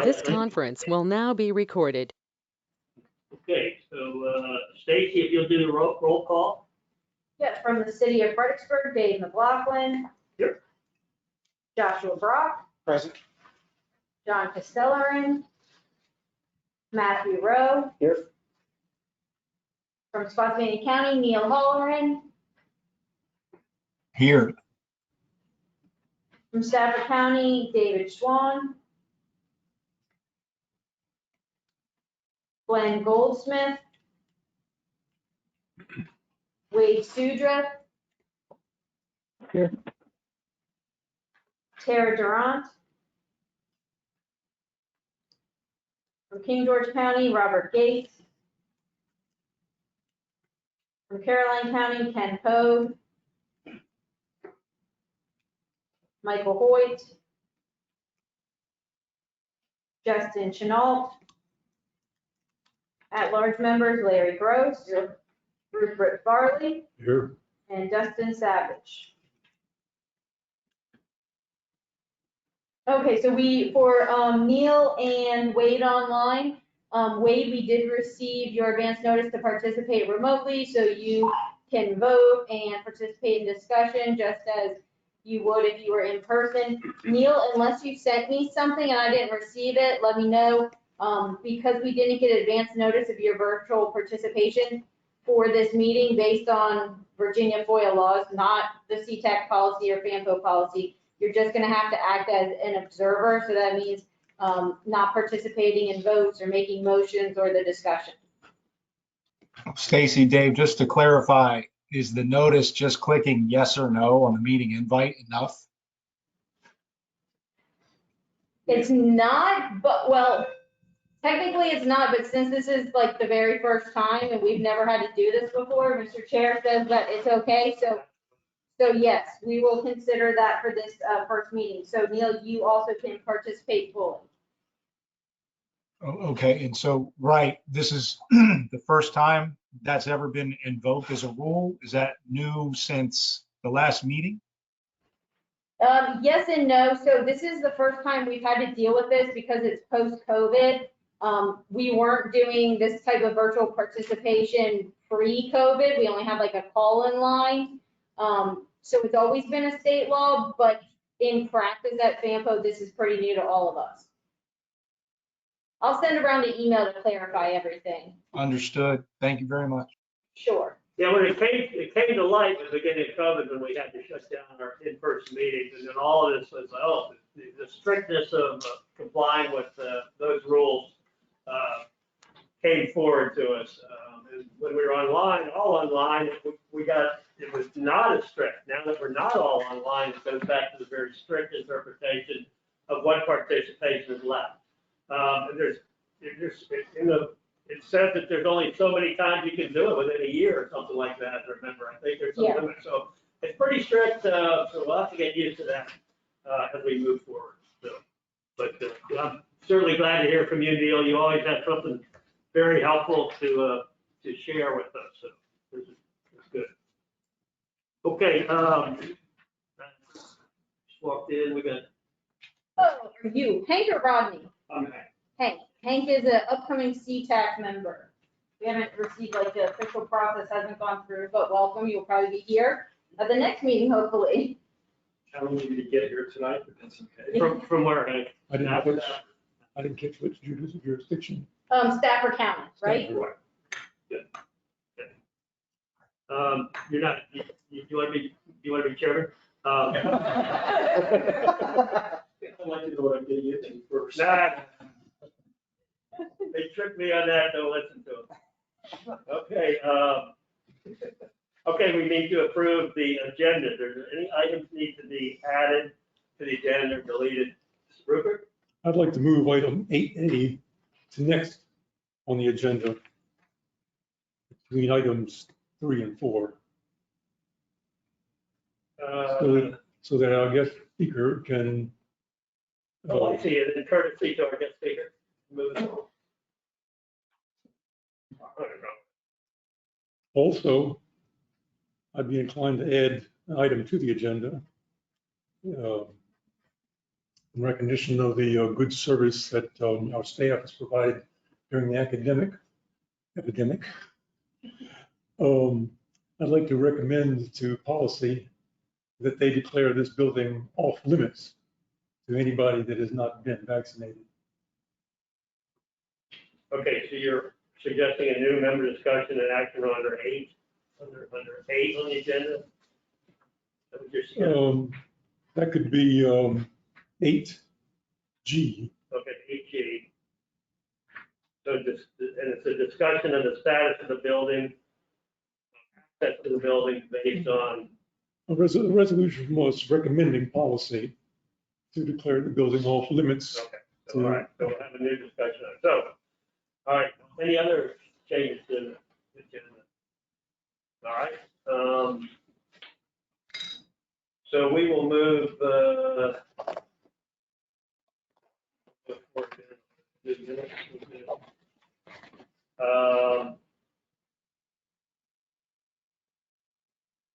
This conference will now be recorded. Okay, so Stacy, if you'll do the roll call. Yes, from the city of Fredericksburg, Dave McLaughlin. Here. Joshua Brock. Present. John Castellarin. Matthew Rowe. Here. From Spotsylvania County, Neil Halloran. Here. From Stafford County, David Schwan. Glenn Goldsmith. Wade Sudra. Here. Tara Durant. From King George County, Robert Gates. From Caroline County, Ken Pogue. Michael Hoyt. Justin Chenault. At-large members, Larry Gross. Rupert Farley. Here. And Dustin Savage. Okay, so for Neil and Wade online, Wade, we did receive your advance notice to participate remotely, so you can vote and participate in discussion just as you would if you were in person. Neil, unless you sent me something and I didn't receive it, let me know, because we didn't get advance notice of your virtual participation for this meeting based on Virginia FOIA laws, not the CTAC policy or Fampo policy. You're just going to have to act as an observer, so that means not participating in votes or making motions or the discussion. Stacy, Dave, just to clarify, is the notice just clicking yes or no on the meeting invite enough? It's not, but well, technically it's not, but since this is like the very first time and we've never had to do this before, Mr. Chair says that it's okay. So yes, we will consider that for this first meeting. So Neil, you also can participate fully. Okay, and so, right, this is the first time that's ever been invoked as a rule? Is that new since the last meeting? Yes and no. So this is the first time we've had to deal with this because it's post-COVID. We weren't doing this type of virtual participation pre-COVID. We only had like a call-in line. So it's always been a state law, but in practice at Fampo, this is pretty new to all of us. I'll send around an email to clarify everything. Understood. Thank you very much. Sure. Yeah, when it came to light at the beginning of COVID, when we had to shut down our in-person meetings, and then all of this was, oh, the strictness of complying with those rules came forward to us. And when we were online, all online, it was not as strict. Now that we're not all online, it goes back to the very strict interpretation of what participation is left. And it says that there's only so many times you can do it within a year or something like that. Remember, I think there's some limit. So it's pretty strict. So we'll have to get used to that as we move forward. So, but I'm certainly glad to hear from you, Neil. You always have something very helpful to share with us. So this is good. Okay. Just walked in. We got. Oh, you, Hank or Rodney? Okay. Hank is an upcoming CTAC member. We haven't received, like, the official process hasn't gone through, but welcome. You'll probably be here at the next meeting, hopefully. How long did you get here tonight? But that's okay. From where, Hank? I didn't catch which jurisdiction. Stafford County, right? Stafford. Good. You're not. You want to be chairman? I'd like to know what I'm getting into first. Nah. They tricked me on that. Don't listen to them. Okay. Okay. We need to approve the agenda. There's any items need to be added to the agenda or deleted? Rupert? I'd like to move item 8A to next on the agenda between items 3 and 4. So that our guest speaker can. Oh, I see it. In courtesy to our guest speaker. Move it. Also, I'd be inclined to add an item to the agenda. in recognition of the good service that our staff has provided during the epidemic. I'd like to recommend to policy that they declare this building off limits to anybody that has not been vaccinated. Okay, so you're suggesting a new member discussion and action under eight on the agenda? Is that what you're suggesting? That could be 8G. Okay, 8G. So just, and it's a discussion of the status of the building, access to the building based on, A resolution from us recommending policy to declare the building off limits. okay, so, all right, so we'll have a new discussion on it. So, all right, any other changes to the agenda? All right, so we will move,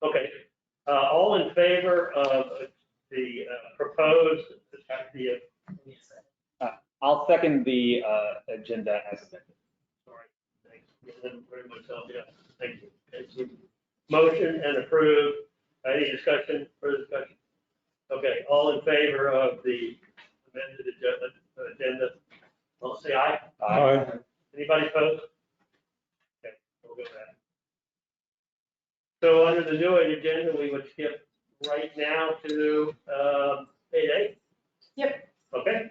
okay, all in favor of the proposed, I'll second the agenda as amended. sorry, thanks, very much so, yeah, thank you. Okay, so motion and approve, any discussion, further discussion? Okay, all in favor of the amended agenda, I'll say aye. Aye. Anybody opposed? Okay, we'll go with that. So under the new agenda, we would skip right now to 8A? Yep. Okay,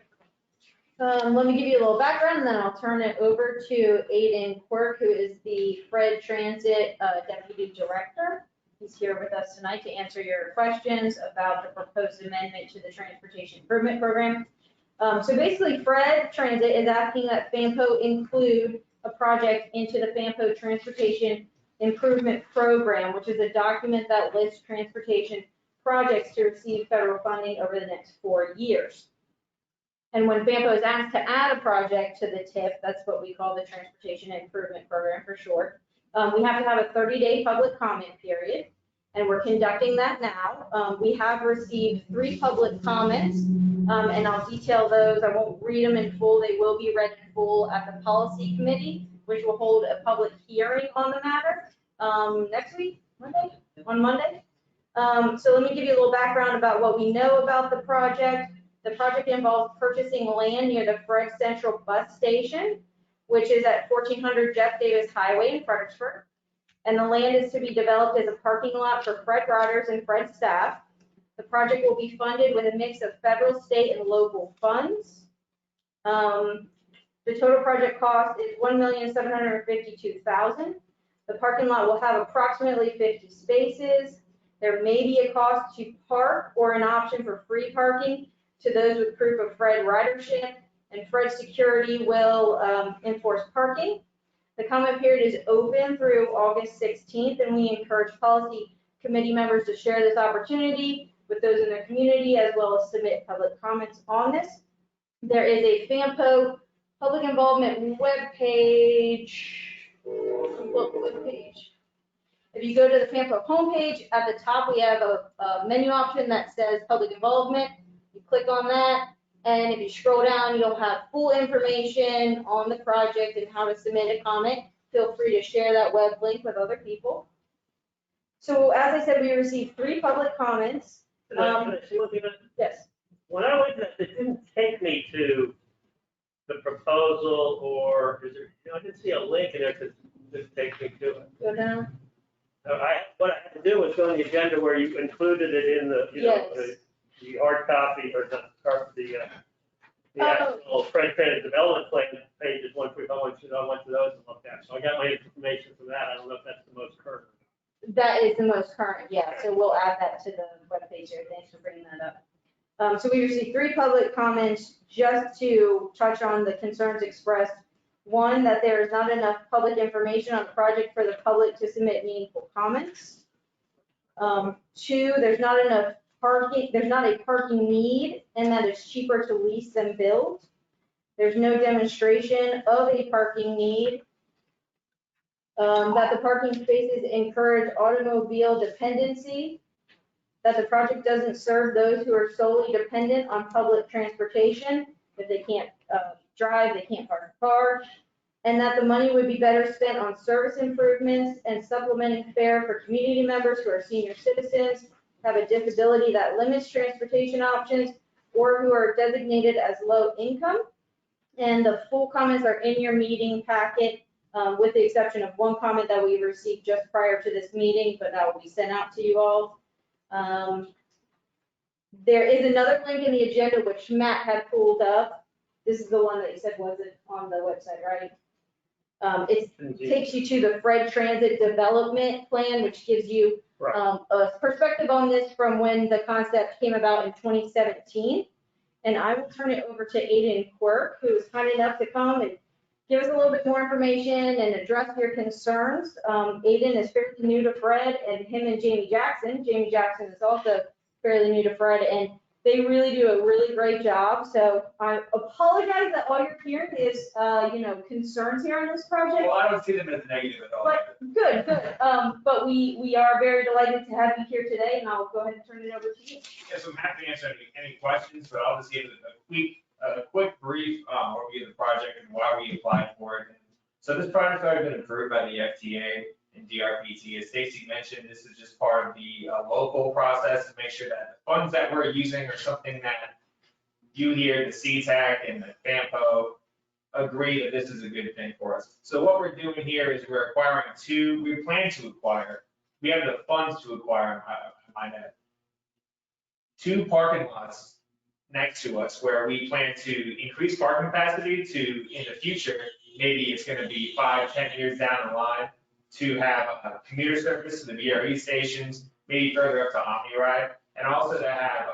Let me give you a little background, and then I'll turn it over to Aiden Quirk, who is the Fred Transit Deputy Director. He's here with us tonight to answer your questions about the proposed amendment to the Transportation Improvement Program. So basically, Fred Transit is asking that Fampo include a project into the Fampo Transportation Improvement Program, which is a document that lists transportation projects to receive federal funding over the next 4 years. And when Fampo is asked to add a project to the TIP, that's what we call the Transportation Improvement Program for short, we have to have a 30-day public comment period, and we're conducting that now. We have received 3 public comments, and I'll detail those. I won't read them in full. They will be read in full at the policy committee, which will hold a public hearing on the matter next week, on Monday. So let me give you a little background about what we know about the project. The project involves purchasing land near the Bre Central Bus Station, which is at 1400 Jeff Davis Highway in Fredericksburg. And the land is to be developed as a parking lot for Fred riders and Fred staff. The project will be funded with a mix of federal, state, and local funds. The total project cost is $1,752,000. The parking lot will have approximately 50 spaces. There may be a cost to park or an option for free parking to those with proof of Fred ridership, and Fred Security will enforce parking. The comment period is open through August 16th, and we encourage policy committee members to share this opportunity with those in their community, as well as submit public comments on this. There is a Fampo public involvement webpage. If you go to the Fampo homepage, at the top we have a menu option that says public involvement. You click on that, and if you scroll down, you'll have full information on the project and how to submit a comment. Feel free to share that web link with other people. So as I said, we received 3 public comments. can I see one thing? Yes. When I went, it didn't take me to the proposal, or is there, I didn't see a link in there to take me to it. Go down. What I had to do was go on the agenda where you included it in the, Yes. The hard copy, or the actual Fred Transit Development Plan pages. Once I went to those and looked at. So I got my information from that. I don't know if that's the most current. That is the most current, yeah. So we'll add that to the webpage here. Thanks for bringing that up. So we received 3 public comments just to touch on the concerns expressed. 1, that there is not enough public information on the project for the public to submit meaningful comments. 2, there's not enough parking, there's not a parking need, and that it's cheaper to lease than build. There's no demonstration of a parking need. That the parking spaces encourage automobile dependency. that the project doesn't serve those who are solely dependent on public transportation. If they can't drive, they can't park a car, and that the money would be better spent on service improvements and supplementing fare for community members who are senior citizens, have a disability that limits transportation options, or who are designated as low income. And the full comments are in your meeting packet, with the exception of one comment that we received just prior to this meeting, but that will be sent out to you all. There is another link in the agenda which Matt had pulled up. This is the one that you said wasn't on the website, right? It takes you to the Fred Transit Development Plan, which gives you a perspective on this from when the concept came about in 2017. And I will turn it over to Aiden Quirk, who is kind enough to come and give us a little bit more information and address your concerns. Aiden is fairly new to Fred, and him and Jamie Jackson is also fairly new to Fred, and they really do a really great job. So I apologize that all you're hearing is, concerns here on this project. Well, I don't see them as negative at all. But good. But we are very delighted to have you here today, and I'll go ahead and turn it over to you. Yes, I'm happy to answer any questions, but I'll just give a quick brief overview of the project and why we applied for it. So this project's already been approved by the FTA and DRPT. As Stacy mentioned, this is just part of the local process to make sure that the funds that we're using are something that you here, the CTAC and the Fampo, agree that this is a good thing for us. So what we're doing here is we plan to acquire, we have the funds to acquire, I might add, 2 parking lots next to us where we plan to increase parking capacity to, in the future, maybe it's going to be 5-10 years down the line, to have a commuter service to the Bre stations, maybe further up to OmniRide, and also to have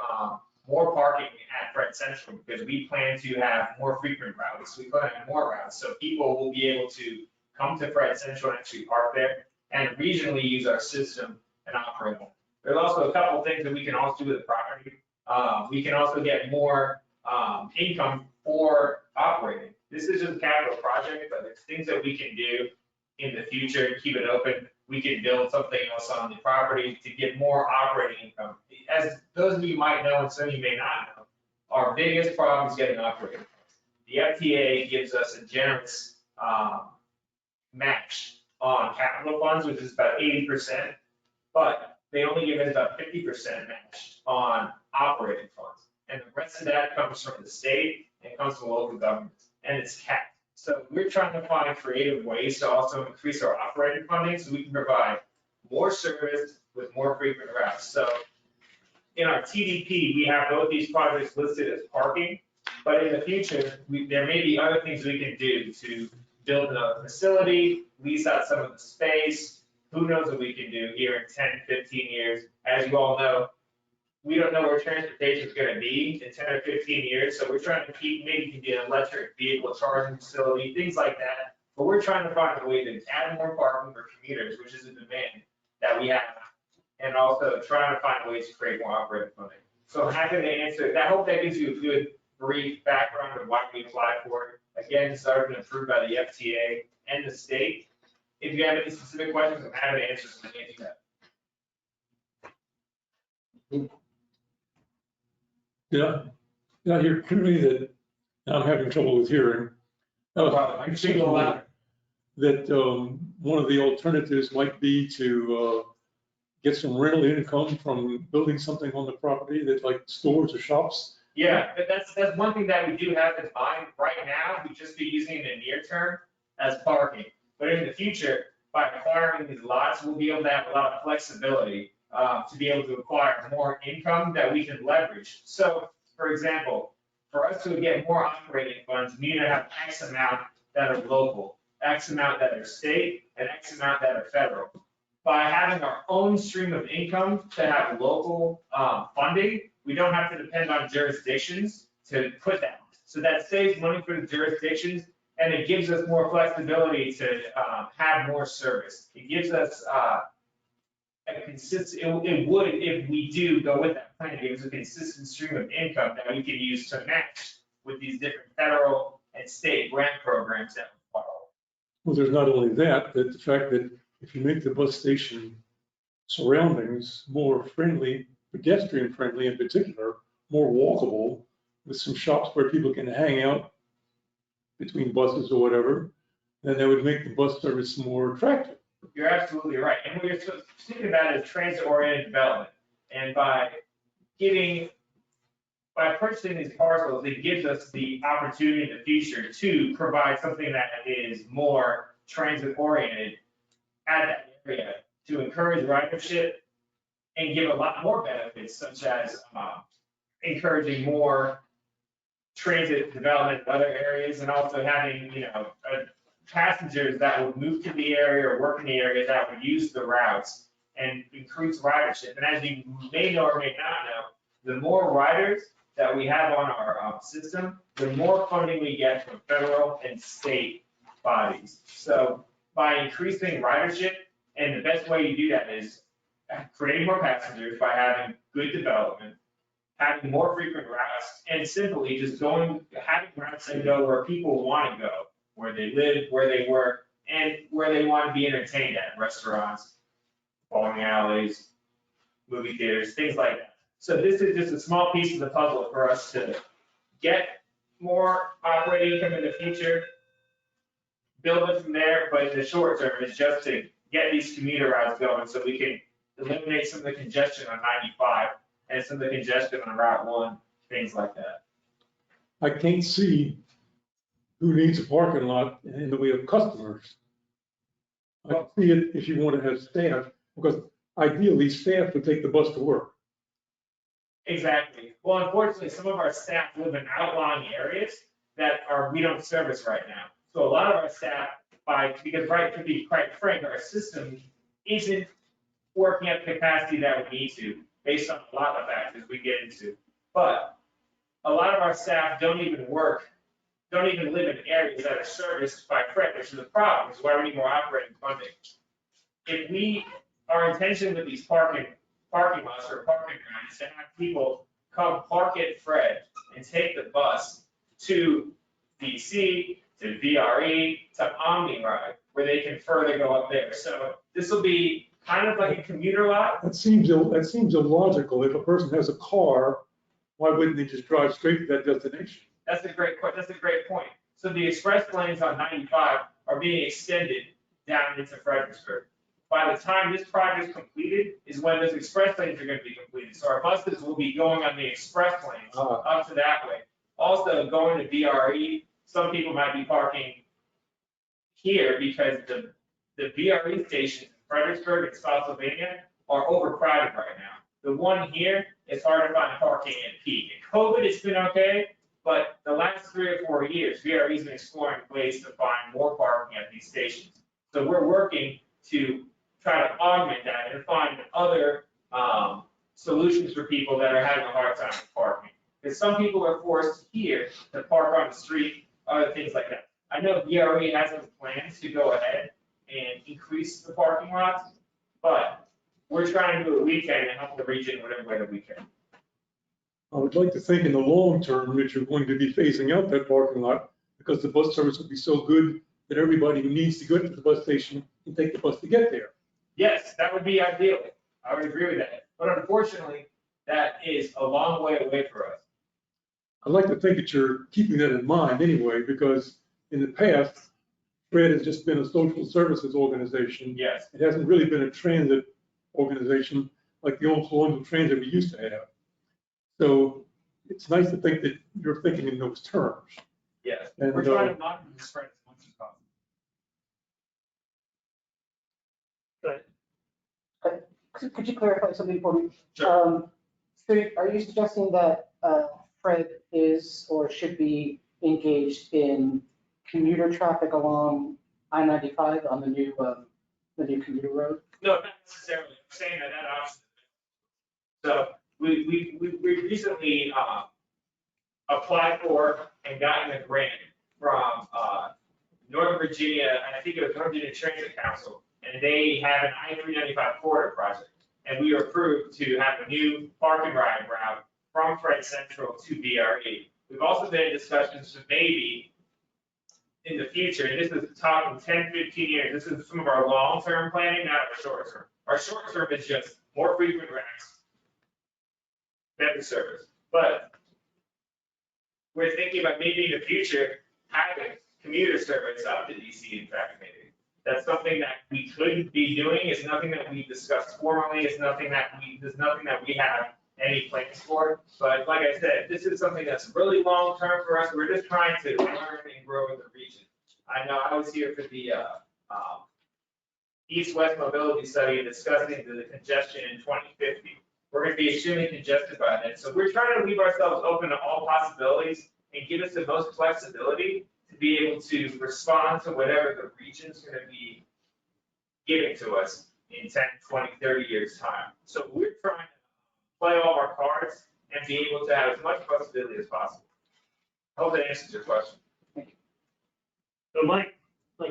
more parking at Bre Central, because we plan to have more frequent routes. We plan to have more routes, so people will be able to come to Bre Central and actually park there and regionally use our system and operate them. There's also a couple of things that we can also do with the property. We can also get more income for operating. This is just a capital project, but there's things that we can do in the future to keep it open. We can build something else on the property to get more operating income. As those of you might know, and some of you may not know, our biggest problem is getting operating. The FTA gives us a generous match on capital funds, which is about 80%, but they only give us about 50% match on operating funds. And the rest of that comes from the state and comes from local governments, and it's capped. So we're trying to find creative ways to also increase our operating funding so we can provide more service with more frequent routes. So in our TDP, we have both these projects listed as parking, but in the future, there may be other things we can do to build another facility, lease out some of the space. Who knows what we can do here in 10, 15 years. As you all know, we don't know where transportation is going to be in 10 or 15 years, so we're trying to maybe you can get an electric vehicle charging facility, things like that. But we're trying to find a way to add more parking for commuters, which is a demand that we have, and also trying to find ways to create more operating funding. So I'm happy to answer. I hope that gives you a good brief background of why we applied for it. Again, it's already been approved by the FTA and the state. If you have any specific questions, I'm happy to answer some of that. Yeah, I hear clearly that I'm having trouble with hearing. I'm thinking that one of the alternatives might be to get some rental income from building something on the property that like stores or shops. Yeah, but that's one thing that we do have in mind. Right now, we'd just be using it in the near term as parking. But in the future, by acquiring these lots, we'll be able to have a lot of flexibility to be able to acquire more income that we can leverage. So, for example, for us to get more operating funds, we need to have X amount that are local, X amount that are state, and X amount that are federal. By having our own stream of income to have local funding, we don't have to depend on jurisdictions to put that. So that saves money for the jurisdictions, and it gives us more flexibility to have more service. It gives us a consistent, it would, if we do go with that plan, it gives a consistent stream of income that we can use to match with these different federal and state grant programs that we follow. Well, there's not only that, but the fact that if you make the bus station surroundings more friendly pedestrian friendly in particular, more walkable, with some shops where people can hang out between buses or whatever, then that would make the bus service more attractive. You're absolutely right. And we're thinking about it as transit-oriented development. And by purchasing these parcels, it gives us the opportunity in the future to provide something that is more transit-oriented at that area to encourage ridership and give a lot more benefits, such as encouraging more transit development in other areas, and also having, passengers that would move to the area or work in the area that would use the routes and increase ridership. And as you may know or may not know, the more riders that we have on our system, the more funding we get from federal and state bodies. So by increasing ridership, and the best way you do that is creating more passengers by having good development, having more frequent routes, and simply just having routes that go where people want to go, where they live, where they work, and where they want to be entertained at, restaurants, bowling alleys, movie theaters, things like that. So this is just a small piece of the puzzle for us to get more operating income in the future, build it from there, but in the short term, it's just to get these commuter routes going so we can eliminate some of the congestion on 95 and some of the congestion on Route 1, things like that. I can't see who needs a parking lot in the way of customers. I can see it if you want to have staff, because ideally staff would take the bus to work. Exactly. Well, unfortunately, some of our staff live in outlying areas that we don't service right now. So a lot of our staff, to be quite frank, our system isn't working at the capacity that we need to, based on a lot of factors we get into. But a lot of our staff don't even live in areas that are serviced by Fred, which is a problem, which is why we need more operating funding. Our intention with these parking lots or parking grounds is to have people come park at Fred and take the bus to DC, to VRE, to OmniRide, where they can further go up there. So this will be kind of like a commuter lot. That seems illogical. If a person has a car, why wouldn't they just drive straight to that destination? That's a great point. So the express lanes on 95 are being extended down into Fredericksburg. By the time this project is completed is when those express lanes are going to be completed. So our buses will be going on the express lanes up to that way. Also going to VRE, some people might be parking here because the VRE stations in Fredericksburg and Spotsylvania are overcrowded right now. The one here is hard to find parking at peak. In COVID, it's been okay, but the last 3 or 4 years, VRE's been exploring ways to find more parking at these stations. So we're working to try to augment that and find other solutions for people that are having a hard time parking. Because some people are forced here to park on the street, other things like that. I know VRE has some plans to go ahead and increase the parking lots, but we're trying to do what we can to help the region in whatever way that we can. I would like to think in the long term that you're going to be phasing out that parking lot because the bus service will be so good that everybody who needs to go to the bus station can take the bus to get there. Yes, that would be ideal. I would agree with that. But unfortunately, that is a long way away for us. I'd like to think that you're keeping that in mind anyway, because in the past, Fred has just been a social services organization. Yes. It hasn't really been a transit organization like the old colonial transit we used to have. So it's nice to think that you're thinking in those terms. Yes, and we're trying to monitor the spread as much as possible. Could you clarify something for me? Sure. So are you suggesting that Fred is or should be engaged in commuter traffic along I-95 on the new commuter road? No, not necessarily. I'm saying that option. So we recently applied for and gotten a grant from Northern Virginia, and I think it was Northern Virginia Transit Council, and they have an I-395 corridor project. And we were approved to have a new park and ride route from Fred Central to BRE. We've also been in discussions to maybe in the future, and this is talking 10, 15 years, this is some of our long-term planning, not our short-term. Our short-term is just more frequent routes, better service. But we're thinking about maybe in the future, having commuter service up to DC and traffic maybe. That's something that we could be doing. It's nothing that we discussed formally. There's nothing that we have any plans for. But like I said, this is something that's really long term for us. We're just trying to learn and grow in the region. I know I was here for the East-West mobility study and discussing the congestion in 2050. We're going to be extremely congested by then. So we're trying to leave ourselves open to all possibilities and give us the most flexibility to be able to respond to whatever the region's going to be giving to us in 10, 20, 30 years time. So we're trying to play all our cards and be able to have as much flexibility as possible. I hope that answers your question. So my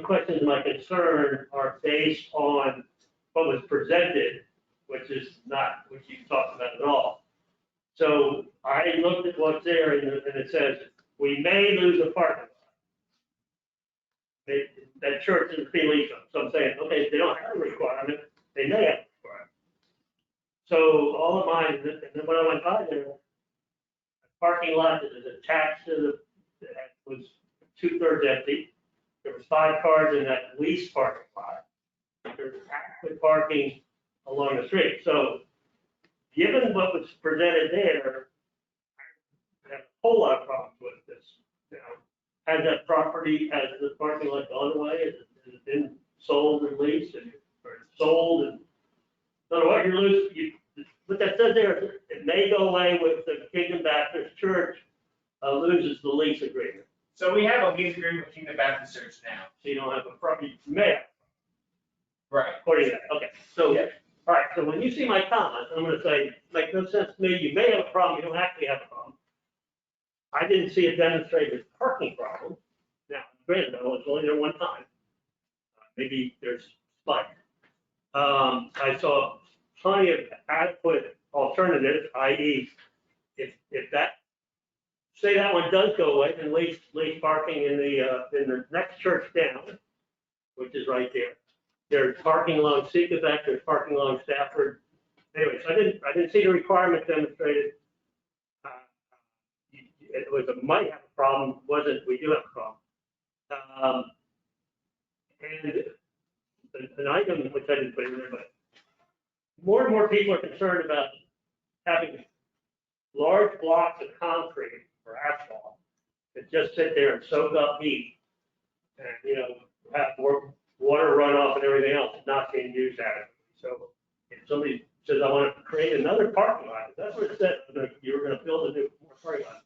question and my concern are based on what was presented, which is not what you talked about at all. So I looked at what's there and it says, we may lose a parking lot. That church is illegal. So I'm saying, okay, if they don't have a requirement, they may have a requirement. So all of mine, and then when I went by there, a parking lot that is attached to that was 2/3 empty. There was 5 cars in that leased parking lot. There's adequate parking along the street. So given what was presented there, I have a whole lot of problems with this. You know, has that property, has the parking lot gone away? Has it been sold or leased or sold? And no, what you're losing, what that says there, it may go away with the Kingdom Baptist Church loses the lease agreement. So we have a lease agreement with Kingdom Baptist Church now. So you don't have a property, you may have. Right. According to that, okay. So, Yeah. all right, so when you see my comments, I'm gonna say, make no sense to me, you may have a problem, you don't actually have a problem. I didn't see a demonstrated parking problem. Now, granted, I was only there one time. Maybe there's spike. I saw plenty of adequate alternatives, i.e., if that, say that one does go away, then lease parking in the next church down, which is right there. There's parking along Seekovac, there's parking along Stafford. Anyways, I didn't see the requirement demonstrated. It was a might have a problem, wasn't, we do have a problem. And an item which I didn't put in there, but more and more people are concerned about having large blocks of concrete or asphalt that just sit there and soak up heat and, you know, have water runoff and everything else not being used adequately. So if somebody says, I want to create another parking lot, that's what it said, you were going to build a new more parking lot.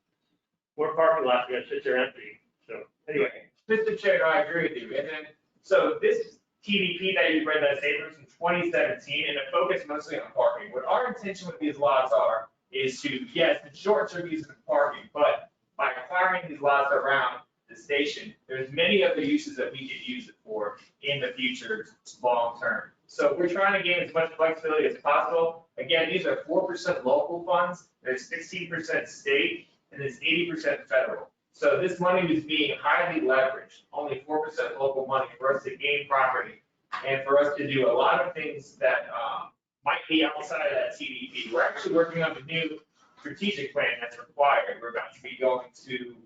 More parking lots are going to sit there empty. So anyway. Mr. Chair, I agree with you. And then, so this TDP that you read that statement was from 2017, and it focused mostly on parking. What our intention with these lots is to, yes, the short term use of parking, but by acquiring these lots around the station, there's many other uses that we could use it for in the future, long term. So we're trying to gain as much flexibility as possible. Again, these are 4% local funds, there's 16% state, and there's 80% federal. So this money is being highly leveraged, only 4% local money for us to gain property and for us to do a lot of things that might be outside of that TDP. We're actually working on the new strategic plan that's required. We're about to be going to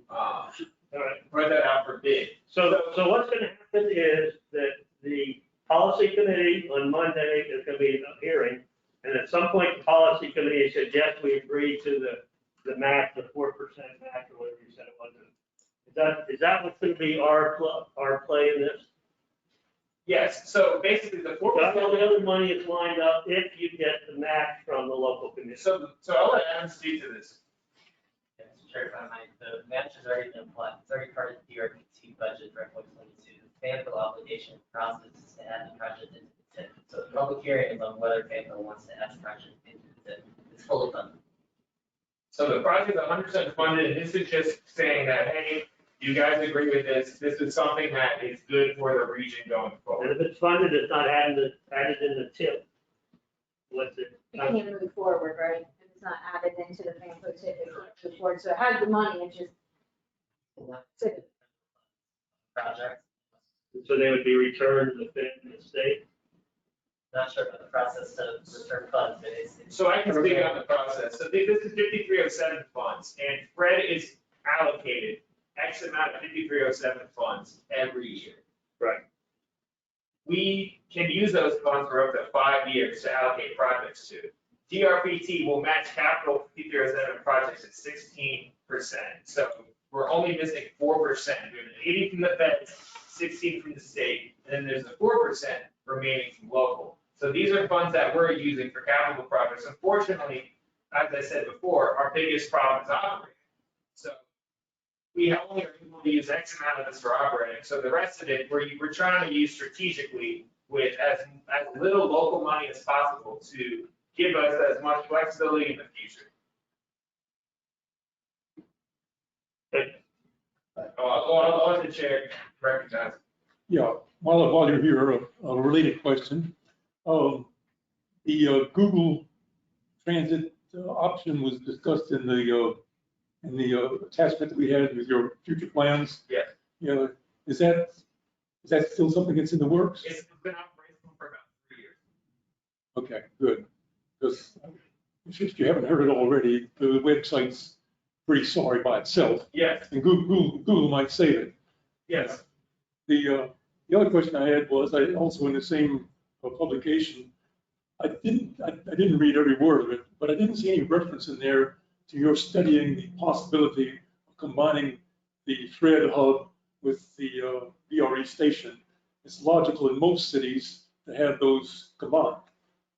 put that out for bid. So what's going to happen is that the policy committee on Monday is going to be a hearing, and at some point the policy committee said, yes, we agree to the match, the 4% match, or whatever you said it was. Is that what's going to be our play in this? Yes, so basically the 4%. All the other money is lined up if you get the match from the local committee. So I'll let Adam speak to this. Yeah, Mr. Chair, if I might, the match has already been applied. It's already part of the DRPT budget for FY22. The Fampo obligation process is to add the project into the TIP. So the public hearing is on whether Fampo wants to add the project into the TIP. It's fully funded. So the project is 100% funded, and this is just saying that, hey, you guys agree with this. This is something that is good for the region going forward. And if it's funded, it's not added in the tip. What's it? It can't move forward, right? If it's not added into the Fampo tip, it can't move forward. So it has the money, it's just. Project. So they would be returned to the state? not sure about the process to return funds, but it's. So I can speak on the process. So this is 5307 funds, and Fred is allocated X amount of 5307 funds every year. Right. We can use those funds for up to 5 years to allocate projects to. DRPT will match capital 5307 projects at 16%. So we're only missing 4%. We have 80 from the feds, 16 from the state, and then there's the 4% remaining from local. So these are funds that we're using for capital projects. Unfortunately, as I said before, our biggest problem is operating. So we only are able to use X amount of this for operating. So the rest of it, we're trying to use strategically with as little local money as possible to give us as much flexibility in the future. I'll let the chair recognize. Yeah, while you're here, a related question. The Google Transit option was discussed in the attachment that we had with your future plans. Yeah. You know, is that still something that's in the works? It's been operational for about 3 years. Okay, good. Because if you haven't heard it already, the website's pretty sorry by itself, Yes, and Google might save it. yes. The other question I had was, I also in the same publication, I didn't read every word of it, but I didn't see any reference in there to your studying the possibility of combining the Fred hub with the Bre Station. It's logical in most cities to have those combined.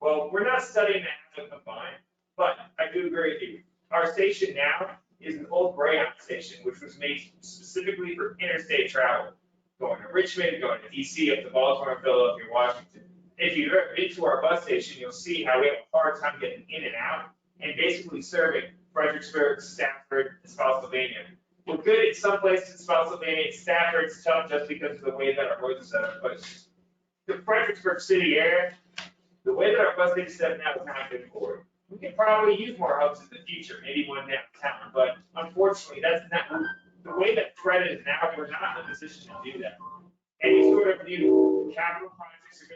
Well, we're not studying that as a combine, but I do agree with you. Our station now is an old Greyhound station, which was made specifically for interstate travel, going to Richmond, going to DC, up to Baltimore, Philadelphia, Washington. If you've ever been to our bus station, you'll see how we have a hard time getting in and out, and basically serving Fredericksburg, Stafford, and Spotsylvania. We're good at some places in Spotsylvania. Stafford's tough just because of the way that our roads are set up, but the Fredericksburg city area, the way that our bus station is set up now is not good for it. We could probably use more hubs in the future, maybe one downtown, but unfortunately, that's not, the way that Fred is now, we're not in a position to do that. Any sort of new capital projects are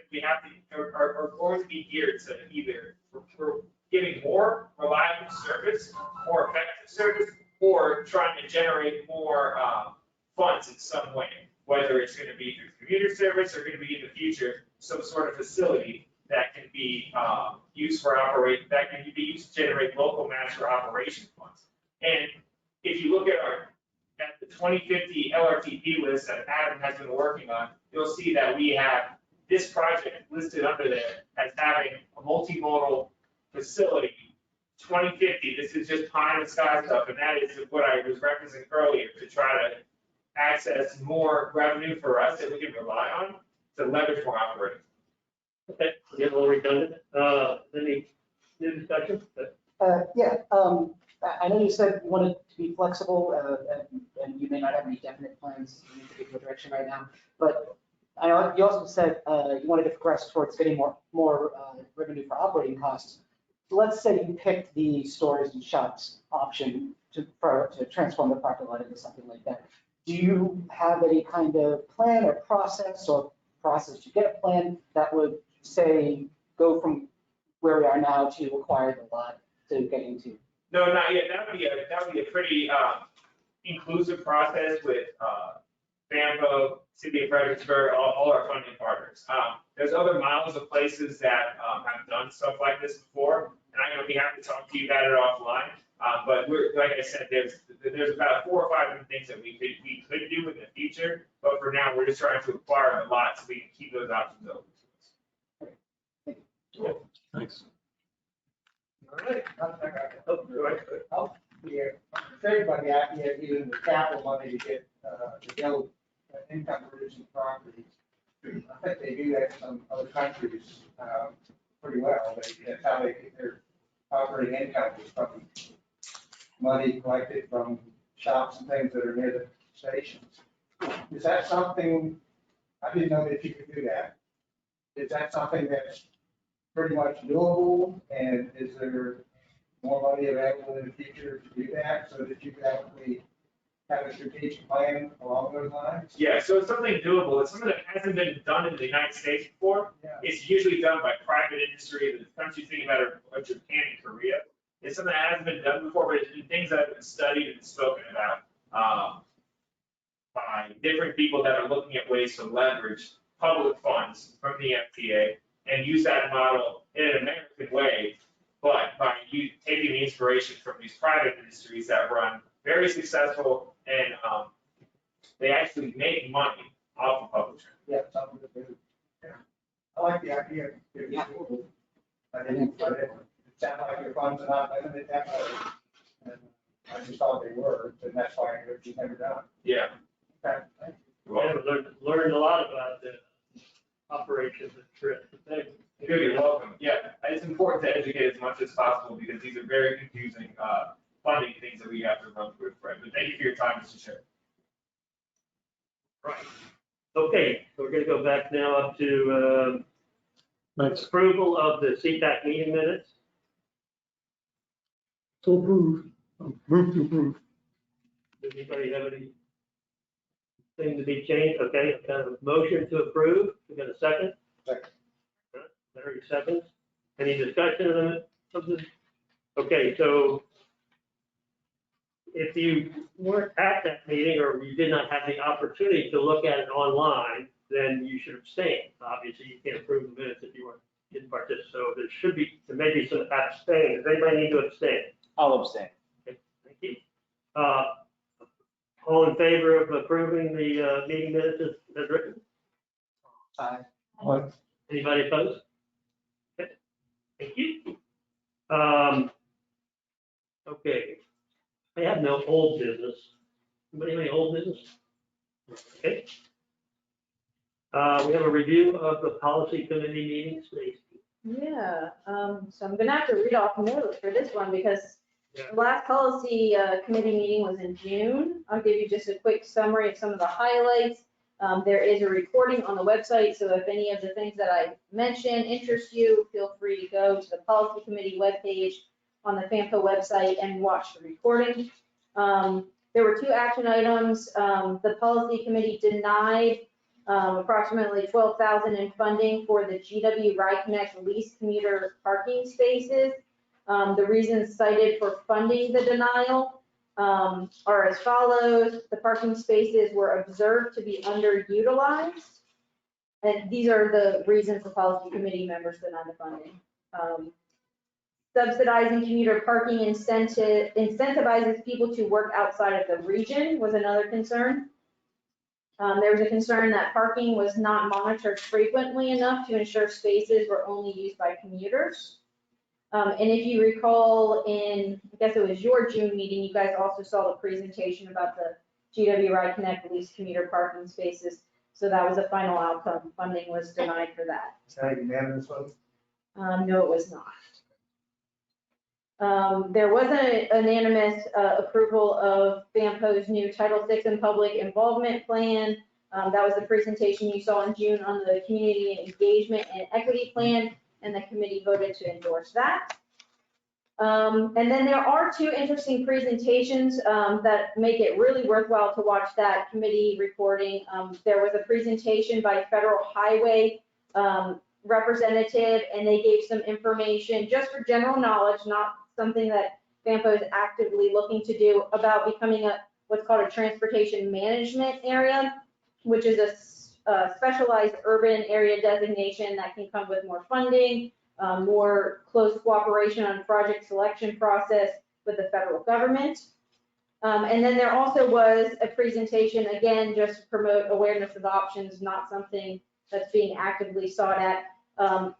going to be geared to either we're giving more reliable service, more effective service, or trying to generate more funds in some way, whether it's going to be through commuter service or going to be in the future some sort of facility that can be used for that can be used to generate local match for operation funds. And if you look at the 2050 LRTP list that Adam has been working on, you'll see that we have this project listed under there as having a multimodal facility. 2050, this is just pie in the sky stuff, and that is what I was referencing earlier, to try to access more revenue for us that we can rely on to leverage more operating. Okay, we're getting a little redundant. Any new discussion? I know you said you wanted to be flexible, and you may not have any definite plans in a particular direction right now, but I know you also said you wanted to progress towards getting more revenue for operating costs. Let's say you picked the stores and shops option to transform the parking lot into something like that. Do you have any kind of plan or process to get a plan that would say go from where we are now to acquire the lot to getting to? No, not yet. That would be a pretty inclusive process with Fampo, City of Fredericksburg, all our funding partners. There's other models of places that have done stuff like this before, and I'm going to be happy to talk to you about it offline. But like I said, there's about 4 or 5 different things that we could do in the future. But for now, we're just trying to acquire the lot so we can keep those options open to us. Thanks. All right. Oh, go ahead. Yeah, I'm intrigued by the idea of using the capital money to build income producing properties. I think they do that in some other countries pretty well. That's how they get their operating income, is from money collected from shops and things that are near the stations. Is that something, I didn't know that you could do that. Is that something that's pretty much doable? And is there more money available in the future to do that so that you can actually have a strategic plan along those lines? Yeah, so it's something doable. It's something that hasn't been done in the United States before. Yeah. It's usually done by private industry. The country's thinking about it, or Japan and Korea. It's something that hasn't been done before, but it's been things that have been studied and spoken about by different people that are looking at ways to leverage public funds from the FTA and use that model in an American way, but by you taking the inspiration from these private industries that run very successful and they actually make money off of public transit. Yeah, something to do. Yeah. I like the idea. I didn't, but it sounds like your funds are not limited that way. And I just thought they were, and that's why it's never done. Yeah. Okay, thank you. I learned a lot about the operations of TRIP. Thank you. Good, you're welcome. Yeah, it's important to educate as much as possible because these are very confusing funding things that we have to run through. Right? But thank you for your time, Mr. Chair. Right. Okay, so we're gonna go back now up to Thanks. approval of the CPAC meeting minutes. So approved. Move to approve. Does anybody have anything to be changed? Okay, I've got a motion to approve. We got a second? Second. Larry seconds. Any discussion of this? Okay, so if you weren't at that meeting or you did not have the opportunity to look at it online, then you should abstain. Obviously, you can't approve the minutes if you didn't participate. So there may be some abstain. Does anybody need to abstain? I'll abstain. Okay, thank you. All in favor of approving the meeting minutes as written? Aye. Anybody opposed? Okay, thank you. Okay, I have no old business. Anybody have any old business? Okay. We have a review of the policy committee meetings, Stacy. Yeah, so I'm gonna have to read off notes for this one because Yeah. the last policy committee meeting was in June. I'll give you just a quick summary of some of the highlights. There is a recording on the website, so if any of the things that I mentioned interest you, feel free to go to the policy committee webpage on the Fampo website and watch the recording. There were 2 action items. The policy committee denied approximately $12,000 in funding for the GW Ride Connect lease commuter parking spaces. The reasons cited for funding the denial are as follows. The parking spaces were observed to be underutilized. And these are the reasons the policy committee members denied the funding. Subsidizing commuter parking incentivizes people to work outside of the region was another concern. There was a concern that parking was not monitored frequently enough to ensure spaces were only used by commuters. And if you recall I guess it was your June meeting, you guys also saw the presentation about the GW Ride Connect lease commuter parking spaces. So that was a final outcome. Funding was denied for that. Is that a unanimous vote? No, it was not. There was an unanimous approval of Fampo's new Title VI and Public Involvement Plan. That was the presentation you saw in June on the Community Engagement and Equity Plan, and the committee voted to endorse that. And then there are 2 interesting presentations that make it really worthwhile to watch that committee recording. There was a presentation by Federal Highway representative, and they gave some information just for general knowledge, not something that Fampo is actively looking to do, about becoming what's called a transportation management area, which is a specialized urban area designation that can come with more funding, more close cooperation on project selection process with the federal government. And then there also was a presentation, again, just to promote awareness of options, not something that's being actively sought at.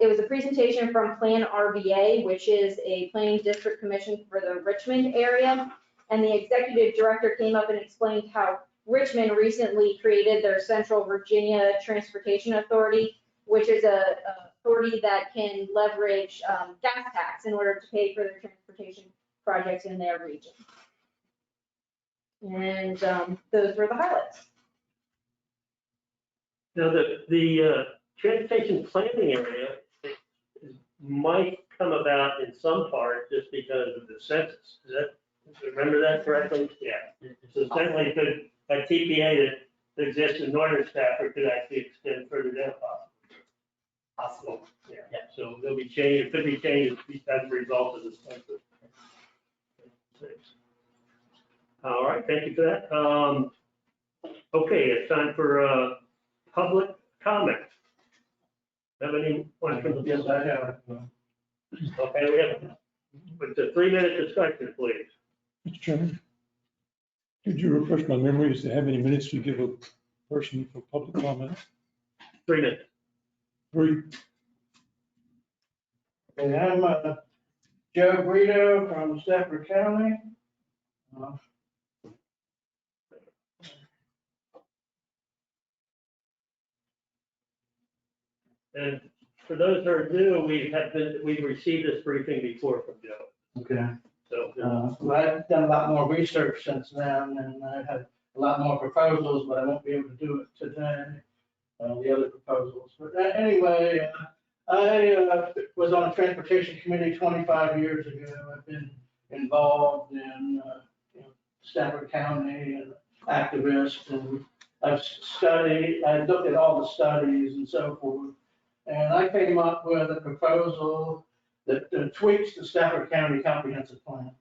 It was a presentation from Plan RVA, which is a planning district commission for the Richmond area. And the executive director came up and explained how Richmond recently created their Central Virginia Transportation Authority, which is a authority that can leverage gas tax in order to pay for their transportation projects in their region. And those were the highlights. Now, the transportation planning area might come about in some part just because of the census. Remember that correctly? Yeah. So essentially, a TPA that exists in northern Stafford could actually extend further down possibly. Possible. Yeah, Yeah. so there'll be change, could be changes as a result of this census. All right, thank you for that. Okay, it's time for public comment. Have anyone from the? Yes, I have. Okay, we have, with the 3-minute discussion, please. Mr. Chairman, could you refresh my memory as to how many minutes you give a person for public comment? 3 minutes. 3. Okay, I'm Joe Brito from Stafford County. And for those that are new, we've received this briefing before from Joe. Okay. So, Well, I've done a lot more research since then, and I have a lot more proposals, but I won't be able to do it today, the other proposals. But anyway, I was on a transportation committee 25 years ago. I've been involved in Stafford County and activist, and I've studied, I looked at all the studies and so forth. And I came up with a proposal that tweaks the Stafford County Comprehensive Plan.